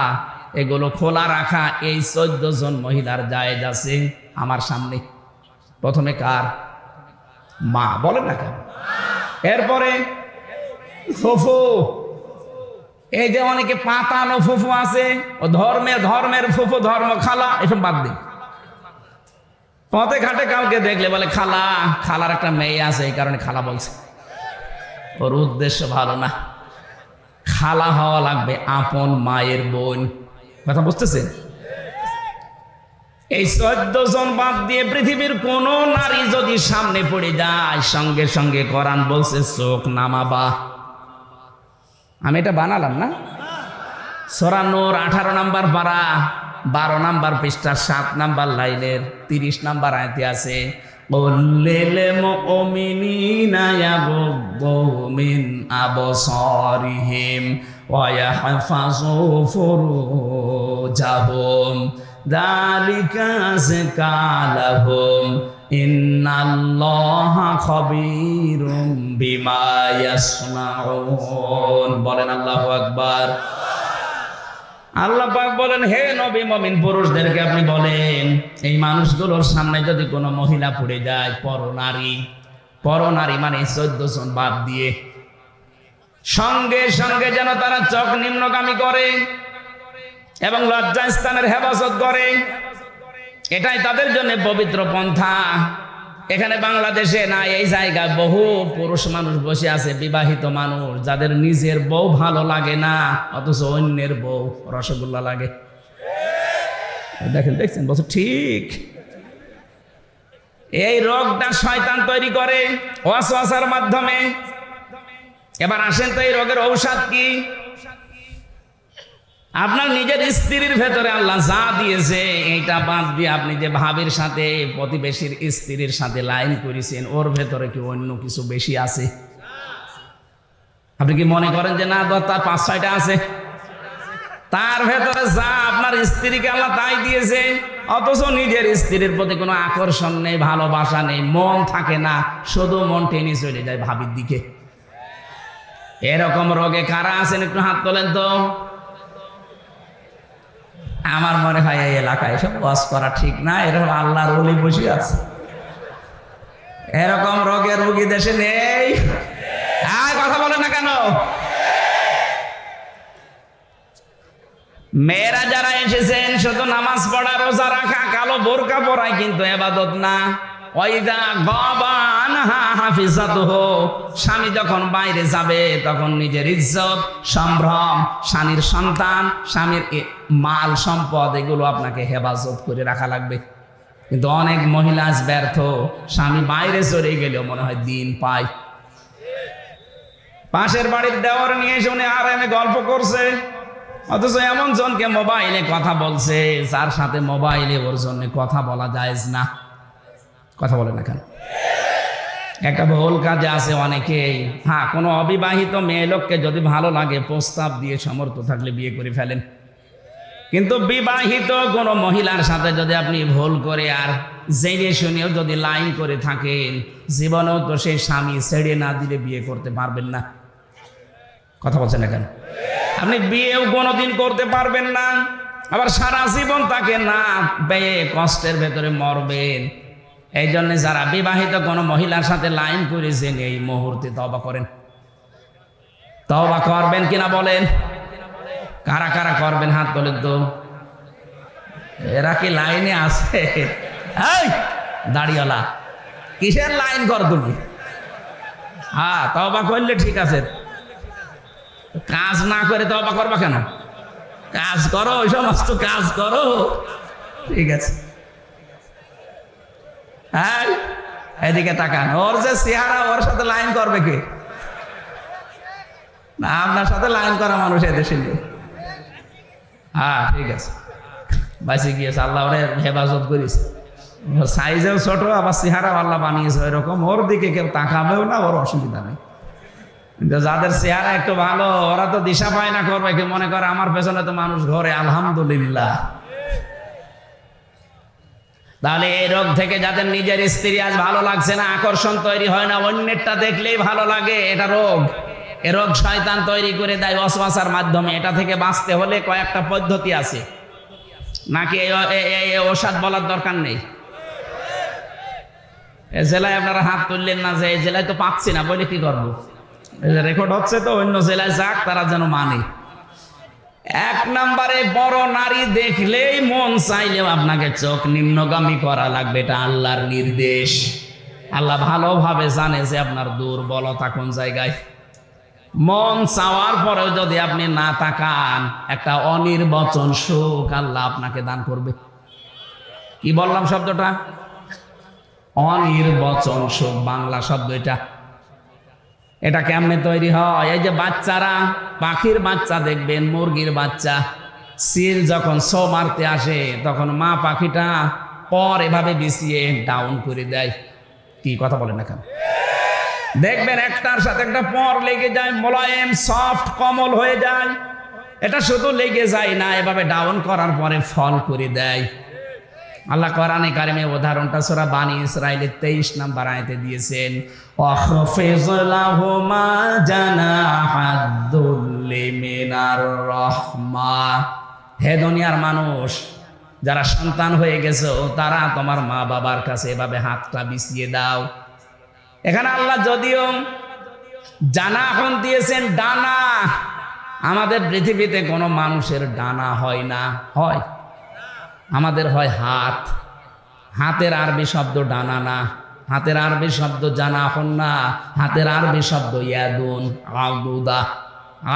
এগুলো খোলা রাখা এই 14 জন মহিলার জায়েজ আছে আমার সামনে। প্রথমে কার? মা। বলেন না কেন? এরপরে ফুফু। এই যে অনেকে পাতানো ফুফু আছে, ও ধর্মের ফুফু, ধর্ম খালা, এসব বাদ দিন। পথে ঘাটে কাউকে দেখলে বলে খালা, খালার একটা মেয়ে আছে এই কারণে খালা বলছে, ওর উদ্দেশ্য ভালো না। খালা হওয়া লাগবে আপন মায়ের বোন। কথা বুঝতেছেন? এই 14 জন বাদ দিয়ে পৃথিবীর কোন নারী যদি সামনে পড়ে যায়, সঙ্গে সঙ্গে কোরআন বলছে চোখ নামাবা। আমি এটা বানালাম না। সূরা নূর 18 নম্বর পারা 12 নম্বর পৃষ্ঠা 7 নম্বর লাইনের 30 নম্বর আয়াতে আছে, কুল্লিল মুমিনিনা ইয়াগুদ্দু মিন আবসারিহিম ওয়া ইয়াহফাযু ফুরুজাহুম যালিকা আযকা লাহুম ইন্নাল্লাহা খাবীরুম বিমা ইয়াসনাউন। বলেন আল্লাহু আকবার। আল্লাহ পাক বলেন, হে নবী মুমিন পুরুষদেরকে আপনি বলেন, এই মানুষগুলোর সামনে যদি কোনো মহিলা পড়ে যায়, পরনারী মানে 14 জন বাদ দিয়ে, সঙ্গে সঙ্গে যেন তারা চোখ নিম্নগামী করে এবং লজ্জাস্থানের হেফাজত করে। এটাই তাদের জন্য পবিত্র পন্থা। এখানে বাংলাদেশে না, এই জায়গায় বহু পুরুষ মানুষ বসে আছে, বিবাহিত মানুষ, যাদের নিজের বউ ভালো লাগে না, অথচ অন্যের বউ রসগোল্লা লাগে। দেখছেন বলছে ঠিক। এই রোগটা শয়তান তৈরি করে ওয়াসওয়াসার মাধ্যমে। এবার আসেন তো এই রোগের ঔষধ কি? আপনার নিজের স্ত্রীর ভেতরে আল্লাহ যা দিয়েছে এইটা বাদ দিয়ে আপনি যে ভাবির সাথে, প্রতিবেশীর স্ত্রীর সাথে লাইন করেছেন, ওর ভেতরে কি অন্য কিছু বেশি আছে? আপনি কি মনে করেন যে না তার 5-6টা আছে? তার ভেতরে যা আপনার স্ত্রীকে আল্লাহ তাই দিয়েছে, অথচ নিজের স্ত্রীর প্রতি কোনো আকর্ষণ নেই, ভালোবাসা নেই, মন থাকে না, শুধু মন টেনে চলে যায় ভাবির দিকে। এরকম রোগে কারা আছেন একটু হাত তোলেন তো। আমার মনে হয় এই এলাকায় সব ওয়াজ করা ঠিক না, এরকম আল্লাহর ওলি বসে আছে। এরকম রোগের রোগী দেশে নেই। কথা বলে না কেন? মেয়েরা যারা এসেছেন শুধু নামাজ পড়া, রোজা রাখা, কালো বোরকা পরায় কিন্তু ইবাদত না। ওয়াইদা গাবা আনহা হাফিজাতুহু, স্বামী যখন বাইরে যাবে তখন নিজের ইজ্জত, সম্ভ্রম, স্বামীর সন্তান, স্বামীর মাল সম্পদ এগুলো আপনাকে হেফাজত করে রাখা লাগবে। কিন্তু অনেক মহিলা আজ ব্যর্থ, স্বামী বাইরে চলে গেলেও মনে হয় দিন পায়। পাশের বাড়ির দেওয়ার নিয়ে শুনে আরামে গল্প করছে, অথচ এমন জনকে মোবাইলে কথা বলছে যার সাথে মোবাইলে ওর জন্য কথা বলা জায়েজ না। কথা বলে না কেন? একটা ভুল কাজে আছে অনেকেই। হ্যাঁ, কোনো অবিবাহিত মেয়ে লোককে যদি ভালো লাগে প্রস্তাব দিয়ে সমর্থ থাকলে বিয়ে করে ফেলেন, কিন্তু বিবাহিত কোনো মহিলার সাথে যদি আপনি ভুল করে আর জেনে শুনেও যদি লাইন করে থাকেন, জীবনেও তো সেই স্বামী ছেড়ে না দিলে বিয়ে করতে পারবেন না। কথা বলছেন না কেন? আপনি বিয়েও কোনোদিন করতে পারবেন না, আবার সারা জীবন তাকে না পেয়ে কষ্টের ভেতরে মরবেন। এই জন্য যারা বিবাহিত কোনো মহিলার সাথে লাইন করেছেন এই মুহূর্তে তওবা করেন। তওবা করবেন কিনা বলেন? কারা কারা করবেন হাত তোলেন তো। এরা কি লাইনে আছে? এই দাড়িওয়ালা, কিসের লাইন কর তুমি? হ্যাঁ, তওবা করলে ঠিক আছে, কাজ না করে তওবা করবা কেন? কাজ করো, ওই সমস্ত কাজ করো, ঠিক আছে। হ্যাঁ, এদিকে তাকান, ওর যে চেহারা, ওর সাথে লাইন করবে কে? না, আপনার সাথে লাইন করা মানুষ এদেশে নেই। হ্যাঁ, ঠিক আছে, বাঁচে গিয়েছে, আল্লাহ ওরে হেফাজত করিস। সাইজেও ছোট, আবার চেহারা আল্লাহ বানিয়েছে ওইরকম, ওর দিকে কেউ তাকাবেও না, ওর অসুবিধা নেই। কিন্তু যাদের চেহারা একটু ভালো, ওরা তো দিশা পায় না করবে কি, মনে করে আমার পেছনে তো মানুষ ঘরে, আলহামদুলিল্লাহ। তাহলে এই রোগ থেকে যাদের নিজের স্ত্রী আজ ভালো লাগছে না, আকর্ষণ তৈরি হয় না, অন্যেরটা দেখলেই ভালো লাগে, এটা রোগ। এ রোগ শয়তান তৈরি করে দেয় ওয়াসওয়াসার মাধ্যমে। এটা থেকে বাঁচতে হলে কয়েকটা পদ্ধতি আছে, নাকি এই ওষুধ বলার দরকার নেই? এ জেলায় আপনারা হাত তুললেন না যে এই জেলায় তো পাচ্ছি না, বলে কি করবো? রেকর্ড হচ্ছে তো, অন্য জেলায় যাক, তারা যেন মানে। এক নম্বরে, বড় নারী দেখলেই মন চাইলেও আপনাকে চোখ নিম্নগামী করা লাগবে, এটা আল্লাহর নির্দেশ। আল্লাহ ভালোভাবে জানে যে আপনার দুর্বলতা কোন জায়গায়। মন চাওয়ার পরেও যদি আপনি না তাকান, একটা অনির্বচন সুখ আল্লাহ আপনাকে দান করবে। কি বললাম শব্দটা? অনির্বচন সুখ, বাংলা শব্দ এটা। এটা কেমনে তৈরি হয়? এই যে বাচ্চারা, পাখির বাচ্চা দেখবেন, মুরগির বাচ্চা, সিল যখন শো মারতে আসে তখন মা পাখিটা পর এভাবে বিছিয়ে ডাউন করে দেয়। কি কথা বলেন না কেন? দেখবেন একটার সাথে একটা পর লেগে যায়, মোলায়েম সফট কমল হয়ে যায়। এটা শুধু লেগে যায় না, এভাবে ডাউন করার পরে ফল করে দেয়। আল্লাহ কোরআনে কারিমে উদাহরণটা সূরা বানি ইসরাঈলের 23 নম্বর আয়াতে দিয়েছেন, ওয়াখফিজ লাহুমা জানাহাদ-দুল্লি মিনার রাহমা। হে দুনিয়ার মানুষ, যারা সন্তান হয়ে গেছো তারা তোমার মা বাবার কাছে এভাবে হাতটা বিছিয়ে দাও। এখানে আল্লাহ যদিও জানাহন দিয়েছেন, ডানা। আমাদের পৃথিবীতে কোনো মানুষের ডানা হয় না, হয়? আমাদের হয় হাত। হাতের আরবি শব্দ ডানা না, হাতের আরবি শব্দ জানাহন না, হাতের আরবি শব্দ ইয়াদুন, আদুদা,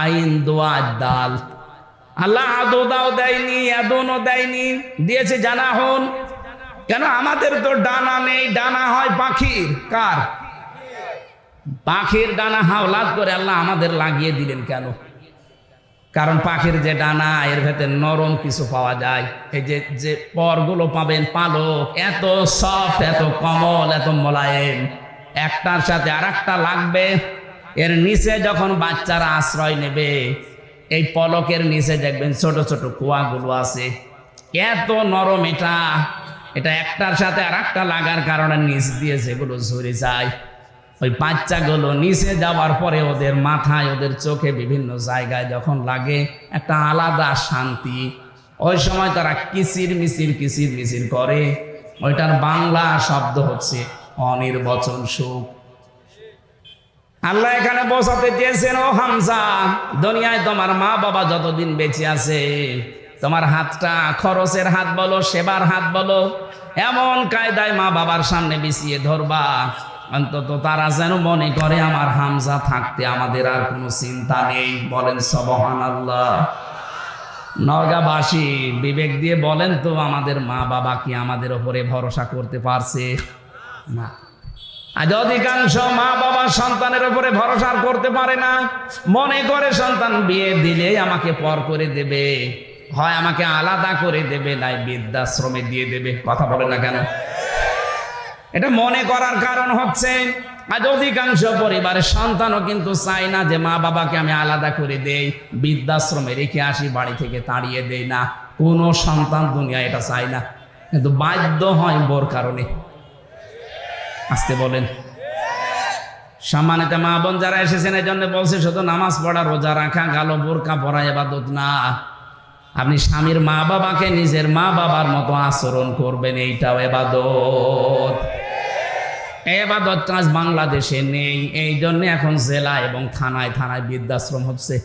আইন দোয়া দাল। আল্লাহ আদুদাও দেয়নি, ইয়াদুনও দেয়নি, দিয়েছে জানাহন। কেন? আমাদের তো ডানা নেই, ডানা হয় পাখির। কার? পাখির ডানা হাওলাত করে আল্লাহ আমাদের লাগিয়ে দিলেন কেন? কারণ পাখির যে ডানা, এর ভেতরে নরম কিছু পাওয়া যায়। এই যে পরগুলো পাবেন, পালক, এত সফট, এত কোমল, এত মোলায়েম, একটার সাথে আর একটা লাগবে। এর নিচে যখন বাচ্চারা আশ্রয় নেবে, এই পলকের নিচে দেখবেন ছোট ছোট কুয়াগুলো আছে, এত নরম। এটা একটার সাথে আর একটা লাগার কারণে নিচ দিয়ে যেগুলো ঝরে যায়, ওই বাচ্চাগুলো নিচে যাওয়ার পরে ওদের মাথায়, ওদের চোখে, বিভিন্ন জায়গায় যখন লাগে, একটা আলাদা শান্তি। ওই সময় তারা কিচির মিচির করে। ওইটার বাংলা শব্দ হচ্ছে অনির্বচন সুখ। আল্লাহ এখানে বোঝাতে চেয়েছেন, ও হামজা, দুনিয়ায় তোমার মা বাবা যতদিন বেঁচে আছে তোমার হাতটা খরচের হাত বলো, সেবার হাত বলো, এমন কায়দায় মা বাবার সামনে বিছিয়ে ধরবা অন্তত তারা যেন মনে করে আমার হামজা থাকতে আমাদের আর কোনো চিন্তা নেই। বলেন সুবহানাল্লাহ। নওগাঁবাসী বিবেক দিয়ে বলেন তো, আমাদের মা বাবা কি আমাদের উপরে ভরসা করতে পারছে? না। আজ অধিকাংশ মা বাবা সন্তানের উপরে ভরসা করতে পারে না। মনে করে সন্তান বিয়ে দিলে আমাকে পর করে দেবে, হয় আমাকে আলাদা করে দেবে, নাই বৃদ্ধাশ্রমে দিয়ে দেবে। কথা বলে না কেন? এটা মনে করার কারণ হচ্ছে আজ অধিকাংশ পরিবারের সন্তানও কিন্তু চায় না যে মা বাবাকে আমি আলাদা করে দেই, বৃদ্ধাশ্রমে রেখে আসি, বাড়ি থেকে তাড়িয়ে দেই না। কোনো সন্তান দুনিয়া এটা চায় না, কিন্তু বাধ্য হয় বোর কারণে। আসতে বলেন। সম্মানিত মা বোন যারা এসেছেন, এই জন্য বলছে শুধু নামাজ পড়া, রোজা রাখা, গালো বোরকা পরা ইবাদত না। আপনি স্বামীর মা বাবাকে নিজের মা বাবার মতো আচরণ করবেন, এইটাও ইবাদত। ইবাদত কাজ বাংলাদেশে নেই, এই জন্য এখন জেলা এবং থানায় থানায় বৃদ্ধাশ্রম হচ্ছে।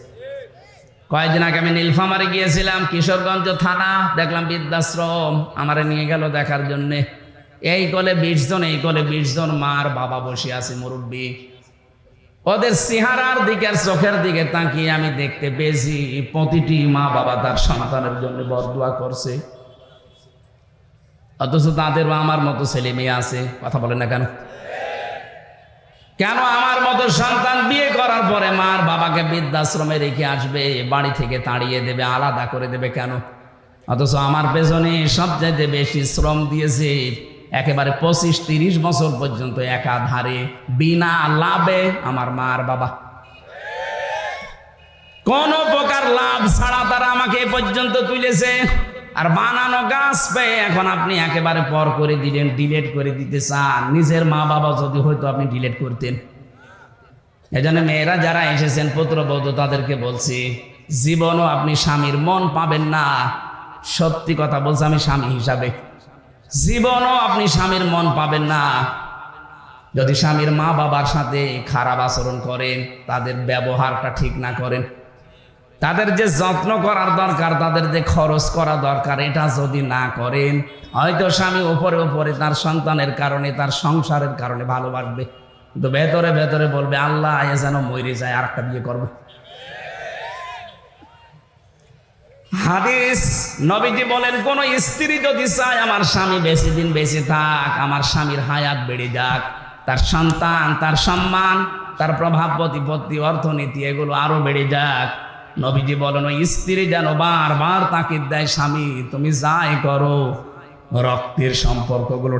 কয়েকদিন আগে আমি নীলফামারে গিয়েছিলাম, কিশোরগঞ্জ থানা, দেখলাম বৃদ্ধাশ্রম। আমারে নিয়ে গেল দেখার জন্যে। এই কোলে 20 জন, এই কোলে 20 জন মার বাবা বসে আছে, মুরব্বী। ওদের চেহারার দিকে আর চোখের দিকে তাকিয়ে আমি দেখতে পেয়েছি প্রতিটি মা বাবা তার সন্তানের জন্য বরদোয়া করছে, অথচ তাদের আমার মতো ছেলে মেয়ে আছে। কথা বলে না কেন? কেন আমার মতো সন্তান বিয়ে করার পরে মার বাবাকে বৃদ্ধাশ্রমে রেখে আসবে, বাড়ি থেকে তাড়িয়ে দেবে, আলাদা করে দেবে কেন? অথচ আমার পেছনে সবচেয়ে বেশি শ্রম দিয়েছে একেবারে 25-30 বছর পর্যন্ত একাধারে বিনা লাভে আমার মার বাবা। কোন প্রকার লাভ ছাড়া তারা আমাকে এ পর্যন্ত তুলেছে। আর বানানো গাছ পেয়ে এখন আপনি একেবারে পর করে দিলেন, ডিলেট করে দিতে চান। নিজের মা বাবা যদি হয়তো আপনি ডিলেট করতেন। এজন্য মেয়েরা যারা এসেছেন পুত্রবধূ, তাদেরকে বলছি জীবনও আপনি স্বামীর মন পাবেন না। সত্যি কথা বলছি আমি স্বামী হিসাবে, জীবনও আপনি স্বামীর মন পাবেন না যদি স্বামীর মা বাবার সাথে খারাপ আচরণ করেন, তাদের ব্যবহারটা ঠিক না করেন, তাদের যে যত্ন করার দরকার, তাদের যে খরচ করা দরকার, এটা যদি না করেন, হয়তো স্বামী উপরে উপরে তার সন্তানের কারণে, তার সংসারের কারণে ভালোবাসবে, কিন্তু ভেতরে ভেতরে বলবে আল্লাহ এ যেন মরে যায়, আর একটা বিয়ে করবে। হাদিস নবীজি বলেন, কোন স্ত্রী যদি চায় আমার স্বামী বেশি দিন বেঁচে থাক, আমার স্বামীর হায়াত বেড়ে যাক, তার সন্তান, তার সম্মান, তার প্রভাব প্রতিপত্তি, অর্থনীতি এগুলো আরো বেড়ে যাক, নবীজি বলেন ওই স্ত্রী যেন বারবার তাকিদ দেয়, স্বামী তুমি যাই করো রক্তের সম্পর্কগুলো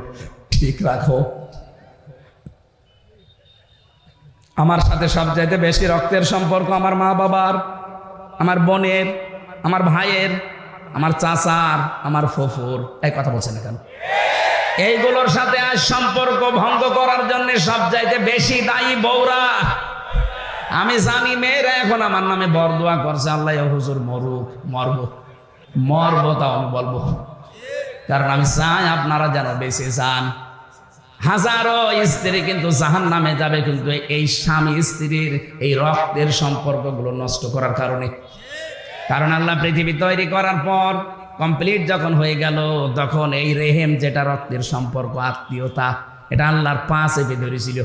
ঠিক রাখো। আমার সাথে সবচাইতে বেশি রক্তের সম্পর্ক আমার মা বাবার, আমার বোনের, আমার ভাইয়ের, আমার চাচার, আমার ফুফুর। এই কথা বলছেন না কেন? এইগুলোর সাথে আজ সম্পর্ক ভঙ্গ করার জন্য সবচাইতে বেশি দায়ী বউরা। আমি জানি মেয়েরা এখন আমার নামে বরদোয়া করছে, আল্লাহ হুজুর মরুক, মরবো তাও আমি বলবো, কারণ আমি চাই আপনারা যেন বেঁচে যান। হাজারো স্ত্রী কিন্তু জাহান্নামে যাবে, কিন্তু এই স্বামী স্ত্রীর এই রক্তের সম্পর্কগুলো নষ্ট করার কারণে। কারণ আল্লাহ পৃথিবী তৈরি করার পর কমপ্লিট যখন হয়ে গেল, তখন এই রেহেম, যেটা রক্তের সম্পর্ক, আত্মীয়তা, এটা আল্লাহর পা চেপে ধরেছিল।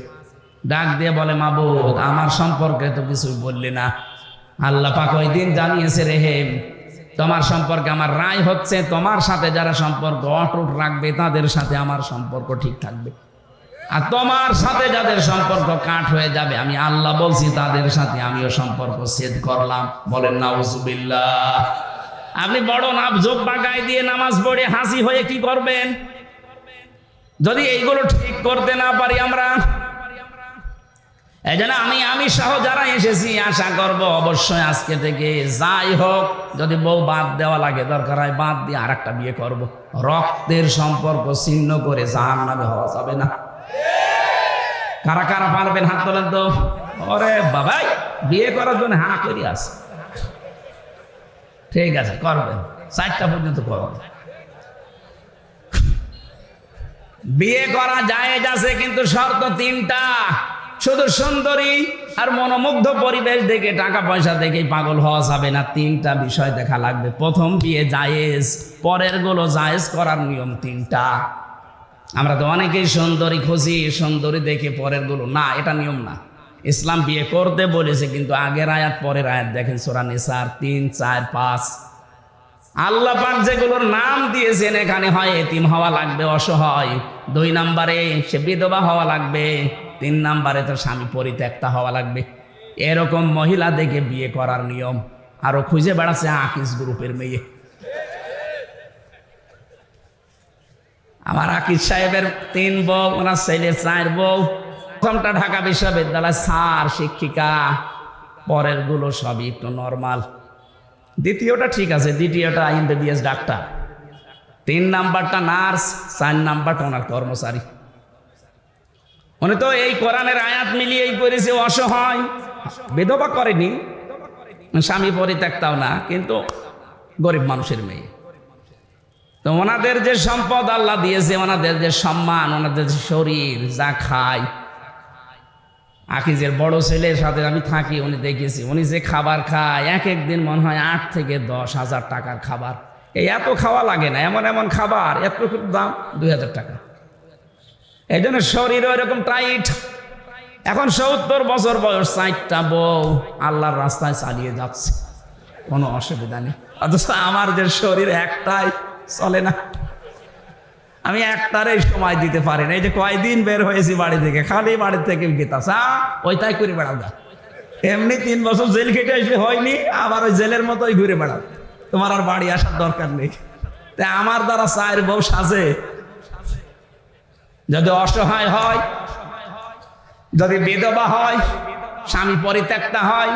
ডাক দিয়ে বলে মাবুদ আমার সম্পর্কে তো কিছু বললে না। আল্লাহ পাক ওই দিন জানিয়েছে, রেহেম তোমার সম্পর্কে আমার রায় হচ্ছে, তোমার সাথে যারা সম্পর্ক অটুট রাখবে তাদের সাথে আমার সম্পর্ক ঠিক থাকবে, আর তোমার সাথে যাদের সম্পর্ক কাট হয়ে যাবে, আমি আল্লাহ বলছি তাদের সাথে আমিও সম্পর্ক ছেদ করলাম। বলেন নাউজুবিল্লাহ। আপনি বড় নাম জোব্বা গায়ে দিয়ে নামাজ পড়ে হাসি হয়ে কি করবেন যদি এইগুলো ঠিক করতে না পারি আমরা? এই জন্য আমি সহ যারা এসেছি আশা করব অবশ্যই আজকে থেকে যাই হোক, যদি বউ বাদ দেওয়া লাগে দরকার হয় বাদ দিয়ে আর একটা বিয়ে করব। রক্তের সম্পর্ক ছিন্ন করে জাহান্নামে হওয়া যাবে না। কারা কারা পারবেন হাত তোলেন তো। ওরে বাবাই, বিয়ে করার জন্য হা করি আছে, ঠিক আছে করবেন, 4টা পর্যন্ত করবেন। বিয়ে করা জায়েজ আছে, কিন্তু শর্ত 3টা। শুধু সুন্দরী, আর মনোমুগ্ধ পরিবেশ দেখে টাকা পয়সা দেখে পাগল হওয়া যাবে না। তিনটা বিষয় দেখা লাগবে। প্রথম, বিয়ে জায়েজ, পরের গুলো জায়েজ করার নিয়ম তিনটা। আমরা তো অনেকেই সুন্দরী খুঁজি, সুন্দরী দেখে পরের গুলো না, এটা নিয়ম না। ইসলাম বিয়ে করতে বলেছে, কিন্তু আগের আয়াত পরের আয়াত দেখেন, সূরা নিসার 3, 4, 5। আল্লাহ পাক যেগুলোর নাম দিয়েছেন, এখানে হয় এতিম হওয়া লাগবে, অসহায়। 2 নম্বরে সে বিধবা হওয়া লাগবে। 3 নম্বরে তো স্বামী পরিত্যক্তা হওয়া লাগবে। এরকম মহিলা দেখে বিয়ে করার নিয়ম। আরো খুঁজে বেড়াচ্ছে আকিস গ্রুপের মেয়ে। আমার আকিস সাহেবের 3 বউ, ওনার ছেলে 4 বউ। প্রথমটা ঢাকা বিশ্ববিদ্যালয় স্যার, শিক্ষিকা। পরের গুলো সবই একটু নর্মাল। দ্বিতীয়টা ঠিক আছে, দ্বিতীয়টা MBBS ডাক্তার। 3 নাম্বারটা নার্স, 4 নাম্বারটা ওনার কর্মচারী। উনি তো এই কোরআনের আয়াত মিলিয়েই করেছে, অসহায়, বিধবা করেনি, স্বামী পরিত্যক্তাও না, কিন্তু গরিব মানুষের মেয়ে। তো ওনাদের যে সম্পদ আল্লাহ দিয়েছে, ওনাদের যে সম্মান, ওনাদের যে শরীর, যা খায়। আকিজের বড় ছেলের সাথে আমি থাকি, উনি দেখেছি, উনি যে খাবার খায়, এক একদিন মনে হয় 8 থেকে 10 হাজার টাকার খাবার। এই এত খাওয়া লাগে না, এমন এমন খাবার, এত দাম 2000 টাকা। এই জন্য শরীরও এরকম টাইট। এখন 70 বছর বয়স, 4টা বউ, আল্লাহর রাস্তায় চালিয়ে যাচ্ছে, কোনো অসুবিধা নেই। অথচ আমার যে শরীর একটাই চলে না, আমি একটারই সময় দিতে পারি না। এই যে কয়দিন বের হয়েছি বাড়ি থেকে, খালি বাড়ি থেকে গেতাছে, ওইটাই করে বেড়াও গা। এমনি 3 বছর জেল খেটে আসলে হয়নি, আবার ওই জেলের মতোই ঘুরে বেড়াও, তোমার আর বাড়ি আসার দরকার নেই। তাই আমার দ্বারা 4 বউ সাজে? যদি অসহায় হয়, যদি বিধবা হয়, স্বামী পরিত্যক্তা হয়,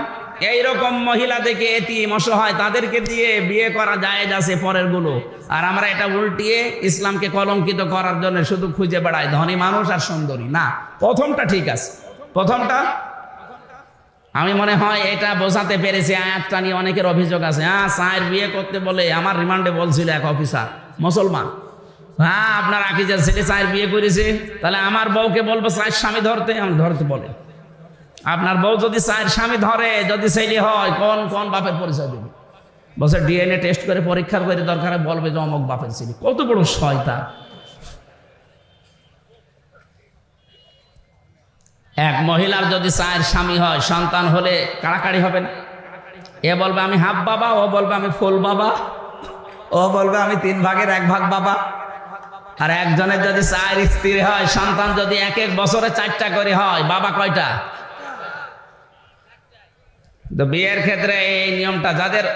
এইরকম মহিলা দেখে এতিম অসহায় তাদেরকে দিয়ে বিয়ে করা জায়েজ আছে পরের গুলো। আর আমরা এটা উল্টিয়ে ইসলামকে কলঙ্কিত করার জন্য শুধু খুঁজে বেড়াই ধনী মানুষ আর সুন্দরী। না, প্রথমটা ঠিক আছে। প্রথমটা আমি মনে হয় এটা বোঝাতে পেরেছি। আয়াতটা নিয়ে অনেকের অভিযোগ আছে, স্যার বিয়ে করতে বলে আমার রিমান্ডে বলছিল এক অফিসার, মুসলমান, আপনার আকিজের ছেলে 4 বিয়ে করেছে, তাহলে আমার বউকে বলবো 4 স্বামী ধরতে? আমি ধরতে বলে, আপনার বউ যদি 4 স্বামী ধরে, যদি ছেলে হয়, কোন কোন বাপের পরিচয় দেবে? বলছে DNA টেস্ট করে পরীক্ষা করে দরকার বলবে যে অমুক বাপের ছেলে। কত বড় শয়তান! এক মহিলার যদি 4 স্বামী হয়, সন্তান হলে কাড়াকাড়ি হবে না? এ বলবে আমি হাফ বাবা, ও বলবে আমি ফুল বাবা, ও বলবে আমি 3 ভাগের 1 ভাগ বাবা। আর একজনের যদি 4 স্ত্রী হয়, সন্তান যদি 1 বছরে 4টা করে হয়, বাবা কয়টা? তো বিয়ের ক্ষেত্রে এই নিয়মটা, যাদের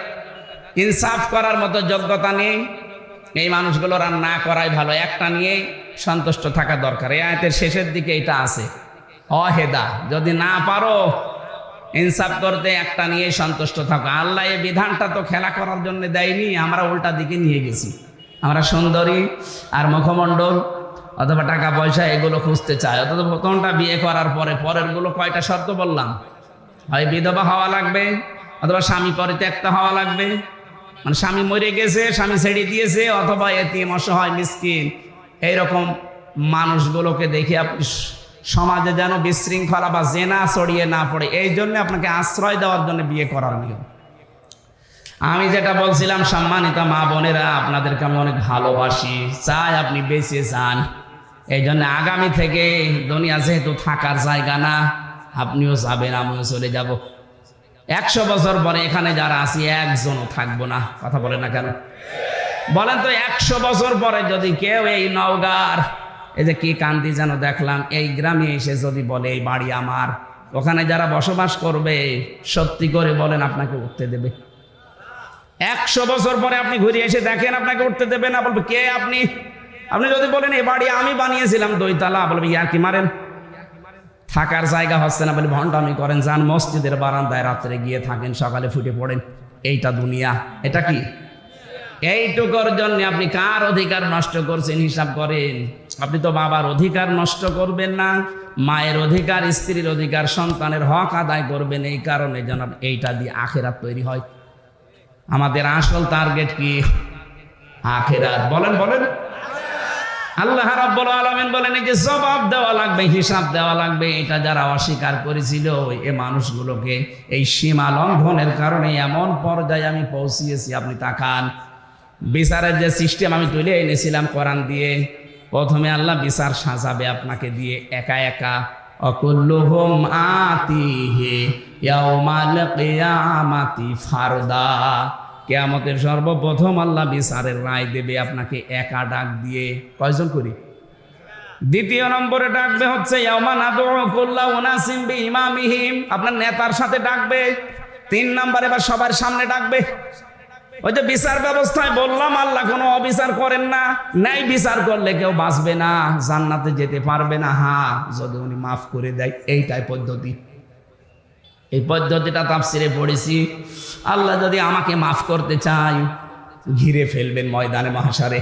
ইনসাফ করার মতো যোগ্যতা নেই, এই মানুষগুলোর আর না করাই ভালো। একটা নিয়ে সন্তুষ্ট থাকা দরকার। এই আয়াতের শেষের দিকে এটা আছে, অহেদা, যদি না পারো ইনসাফ করতে, একটা নিয়ে সন্তুষ্ট থাকো। আল্লাহ এই বিধানটা তো খেলা করার জন্য দেয়নি, আমরা উল্টা দিকে নিয়ে গেছি। আমরা সুন্দরী আর মুখমণ্ডল অথবা টাকা পয়সা এগুলো খুঁজতে চাই। অথচ প্রথমটা বিয়ে করার পরে পরের গুলো কয়টা শর্ত বললাম? হয় বিধবা হওয়া লাগবে, অথবা স্বামী পরিত্যক্ত হওয়া লাগবে, মানে স্বামী মরে গেছে, স্বামী ছেড়ে দিয়েছে, অথবা এতিম অসহায় মিসকিন। এইরকম মানুষগুলোকে দেখে আপনি সমাজে যেন বিশৃঙ্খলা বা জেনা ছড়িয়ে না পড়ে, এই জন্য আপনাকে আশ্রয় দেওয়ার জন্য বিয়ে করার নিয়ম। আমি যেটা বলছিলাম, সম্মানিত মা বোনেরা, আপনাদেরকে আমি অনেক ভালোবাসি, চাই আপনি বেঁচে যান। এই জন্য আগামী থেকে দুনিয়া যেহেতু থাকার জায়গা না, আপনিও যাবেন, আমিও চলে যাব। 100 বছর পরে এখানে যারা আছি একজনও থাকবো না। কথা বলেন না কেন? বলেন তো, 100 বছর পরে যদি কেউ এই নওগাঁর, এই যে কি কান্দি যেন দেখলাম, এই গ্রামে এসে যদি বলে এই বাড়ি আমার, ওখানে যারা বসবাস করবে, সত্যি করে বলেন আপনাকে উঠতে দেবে? 100 বছর পরে আপনি ঘুরে এসে দেখেন, আপনাকে উঠতে দেবে না? বলবে কে আপনি? আপনি যদি বলেন এই বাড়ি আমি বানিয়েছিলাম 2 তলা, বলবে ইয়ার কি মারেন, থাকার জায়গা হচ্ছে না বলে ভণ্ডামি করেন। যান মসজিদের বারান্দায় রাত্রে গিয়ে থাকেন, সকালে ফুটে পড়েন। এইটা দুনিয়া, এটা কি? এইটুকুর জন্য আপনি কার অধিকার নষ্ট করছেন হিসাব করেন। আপনি তো বাবার অধিকার নষ্ট করবেন না, মায়ের অধিকার, স্ত্রীর অধিকার, সন্তানের হক আদায় করবেন। এই কারণে যেন এইটা দিয়ে আখেরাত তৈরি হয়। আমাদের আসল টার্গেট কি? আখেরাত। বলেন বলেন, আল্লাহ রাব্বুল আলামিন বলেন এই যে জবাব দেওয়া লাগবে, হিসাব দেওয়া লাগবে, এটা যারা অস্বীকার করেছিল এই মানুষগুলোকে এই সীমা লঙ্ঘনের কারণে এমন পর্যায়ে আমি পৌঁছিয়েছি। আপনি তাকান, বিচারের যে সিস্টেম আমি তুলে এনেছিলাম কোরআন দিয়ে, প্রথমে আল্লাহ বিচার সাজাবে আপনাকে দিয়ে একা একা। অকুল্লুহুম আতিহি ইয়াউমাল কিয়ামাতি ফারদা, কিয়ামতের সর্বপ্রথম আল্লাহ বিচারের রায় দেবে আপনাকে একা ডাক দিয়ে। কয়জন করি? দ্বিতীয় নম্বরে ডাকবে হচ্ছে ইয়াউমা নাদউ কুল্লা উনাসিম বিইমামিহিম, আপনার নেতার সাথে ডাকবে। 3 নম্বরে এবার সবার সামনে ডাকবে। ওই যে বিচার ব্যবস্থায় বললাম আল্লাহ কোনো অবিচার করেন না, ন্যায় বিচার করলে কেউ বাঁচবে না, জান্নাতে যেতে পারবে না। হ্যাঁ, যদি উনি মাফ করে দেয়, এইটাই পদ্ধতি। এই পদ্ধতিটা তাফসিরে পড়েছি। আল্লাহ যদি আমাকে মাফ করতে চায়, ঘিরে ফেলবেন ময়দানে মাহশারে,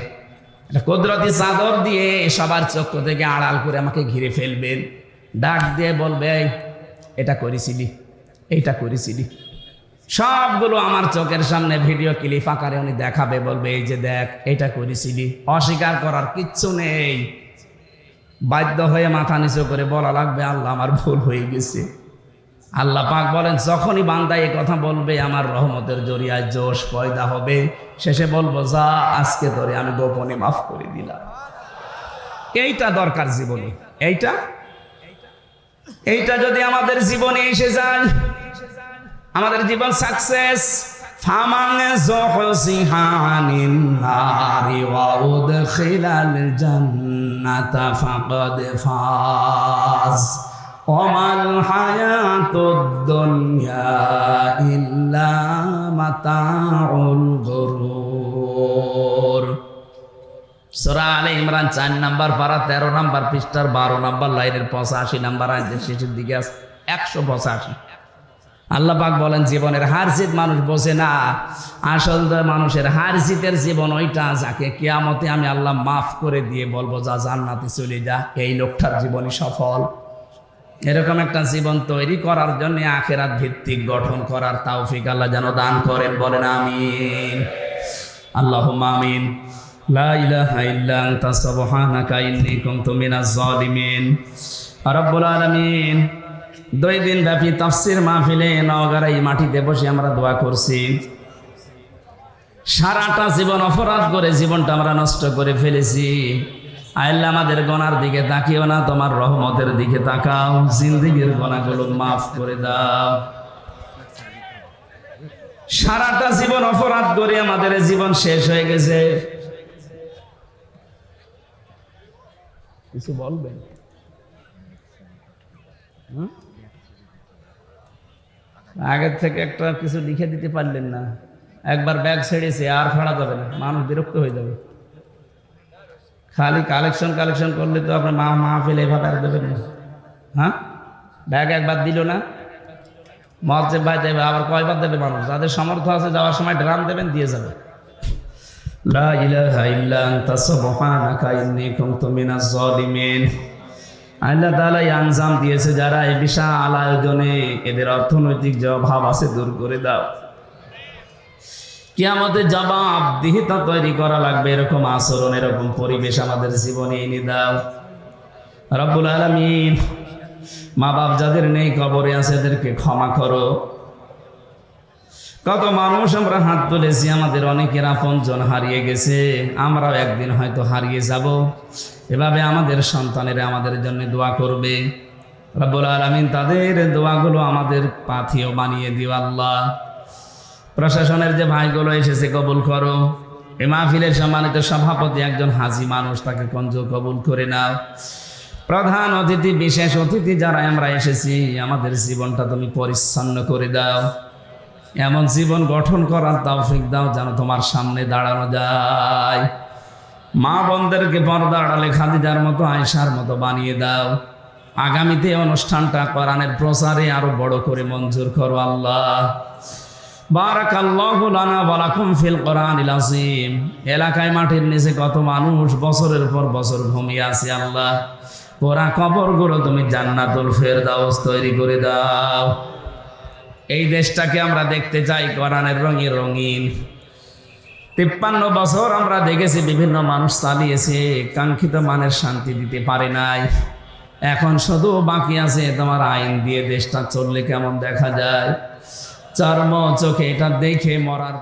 একটা কুদরতি চাদর দিয়ে সবার চক্ষু থেকে আড়াল করে আমাকে ঘিরে ফেলবেন। ডাক দিয়ে বলবে এটা করেছিলি, এইটা করেছিলি, সবগুলো আমার চোখের সামনে ভিডিও ক্লিপ আকারে উনি দেখাবে, বলবে এই যে দেখ এটা করেছিলি। অস্বীকার করার কিচ্ছু নেই, বাধ্য হয়ে মাথা নিচু করে বলা লাগবে আল্লাহ আমার ভুল হয়ে গেছে। আল্লাহ পাক বলেন যখনই বান্দা এই কথা বলবে আমার রহমতের জরিয়ায় জোশ পয়দা হবে, শেষে বলবো যা আজকে ধরে আমি গোপনে মাফ করে দিলাম। এইটা দরকার জীবনে, এইটা যদি আমাদের জীবনে এসে যায়, আমাদের জীবন সাকসেস। ফামান যুহজিহা আনিন নারি ওয়া উদখিলাল জান্নাতা ফাকাদ ফাজ ওয়া মাল হায়াতুদ দুনিয়া ইল্লা মাতাউল গুরুর। সূরা আলে ইমরান 4 নম্বর পারা 13 নম্বর পৃষ্ঠার 12 নম্বর লাইনের 85 নম্বর আয়াতের শেষের দিকে আছে 185। আল্লাহ পাক বলেন জীবনের হার জিত মানুষ বোঝে না, আসল মানুষের হার জিতের জীবন ওইটা যাকে কিয়ামতে আমি আল্লাহ মাফ করে দিয়ে বলবো যা জান্নাতে চলে যা, এই লোকটার জীবনই সফল। এরকম একটা জীবন তৈরি করার জন্য আখিরাত ভিত্তিক গঠন করার তৌফিক আল্লাহ যেন দান করেন, বলেন আমিন। আল্লাহুম্মা আমিন। লা ইলাহা ইল্লা আনতা সুবহানাকা ইন্নী কুনতু মিনাজ জালিমিন। রব্বুল আলামিন, 2 দিন ব্যাপী তাফসীর মাহফিলে নওগাঁর এই মাটিতে বসে আমরা দোয়া করছি। সারাটা জীবন অপরাধ করে জীবনটা আমরা নষ্ট করে ফেলেছি। আল্লাহ আমাদের গুনার দিকে তাকিও না, তোমার রহমতের দিকে তাকাও, জিন্দেগীর গুনাহগুলো মাফ করে দাও। সারাটা জীবন অপরাধ করে আমাদের জীবন শেষ হয়ে গেছে। কিছু বলবেন? আগের থেকে একটা কিছু লিখে দিতে পারলেন না, একবার ব্যাগ ছেড়েছে আর ফাড়া যাবে না, মানুষ বিরক্ত হয়ে যাবে। খালি কালেকশন করলে তো আপনার মাহফিল এভাবে আর দেবেন না। হ্যাঁ, ব্যাগ একবার দিল না, মসজিদ ভাই দেবে, আবার কয়বার দেবে মানুষ? যাদের সামর্থ্য আছে যাওয়ার সময় ড্রাম দেবেন, দিয়ে যাবে। লা ইলাহা ইল্লা আনতা সুবহানাকা ইন্নী কুনতু মিনাজ জালিমিন। আল্লাহ তাআলা আঞ্জাম দিয়েছে যারা এই বিশাল আয়োজনে, এদের অর্থনৈতিক যে অভাব আছে দূর করে দাও। কিয়ামতের জবাবদিহিতা তৈরি করা লাগবে, এরকম আচরণ, এরকম পরিবেশ আমাদের জীবনে এনে দাও রব্বুল আলামিন। মা বাপ যাদের নেই কবরে আছে এদেরকে ক্ষমা করো। কত মানুষ আমরা হাত তুলেছি, আমাদের অনেকের আপনজন হারিয়ে গেছে, আমরাও একদিন হয়তো হারিয়ে যাব। এভাবে আমাদের সন্তানেরা আমাদের জন্য দোয়া করবে রব্বুল আলামিন, তাদের দোয়াগুলো আমাদের পাথেয় বানিয়ে দিও আল্লাহ। প্রশাসনের যে ভাইগুলো এসেছে কবুল করো। এই মাহফিলের সম্মানিত সভাপতি একজন হাজী মানুষ, তাকে কঞ্জ কবুল করে নাও। প্রধান অতিথি, বিশেষ অতিথি যারা আমরা এসেছি, আমাদের জীবনটা তুমি পরিচ্ছন্ন করে দাও, এমন জীবন গঠন করার তৌফিক দাও যেন তোমার সামনে দাঁড়ানো যায়। মা বোনদেরকে পর্দা আড়ালে খাদিজার মতো, আয়েশার মতো বানিয়ে দাও। আগামীতে অনুষ্ঠানটা কোরআনের প্রচারে আরো বড় করে মঞ্জুর করো আল্লাহ। বারাকাল্লাহু লানা ওয়া লাকুম ফিল কোরআনিল আযীম। এলাকায় মাটির নিচে কত মানুষ বছরের পর বছর ঘুমিয়ে আছে আল্লাহ, ওরা কবরগুলো তুমি জান্নাতুল ফেরদাউস তৈরি করে দাও। এই দেশটাকে আমরা দেখতে চাই কোরআনের রঙে রঙিন। 53 বছর আমরা দেখেছি বিভিন্ন মানুষ চালিয়েছে, কাঙ্ক্ষিত মানের শান্তি দিতে পারে নাই। এখন শুধু বাকি আছে তোমার আইন দিয়ে দেশটা চললে কেমন দেখা যায়। চর্ম চোখে এটা দেখে মরার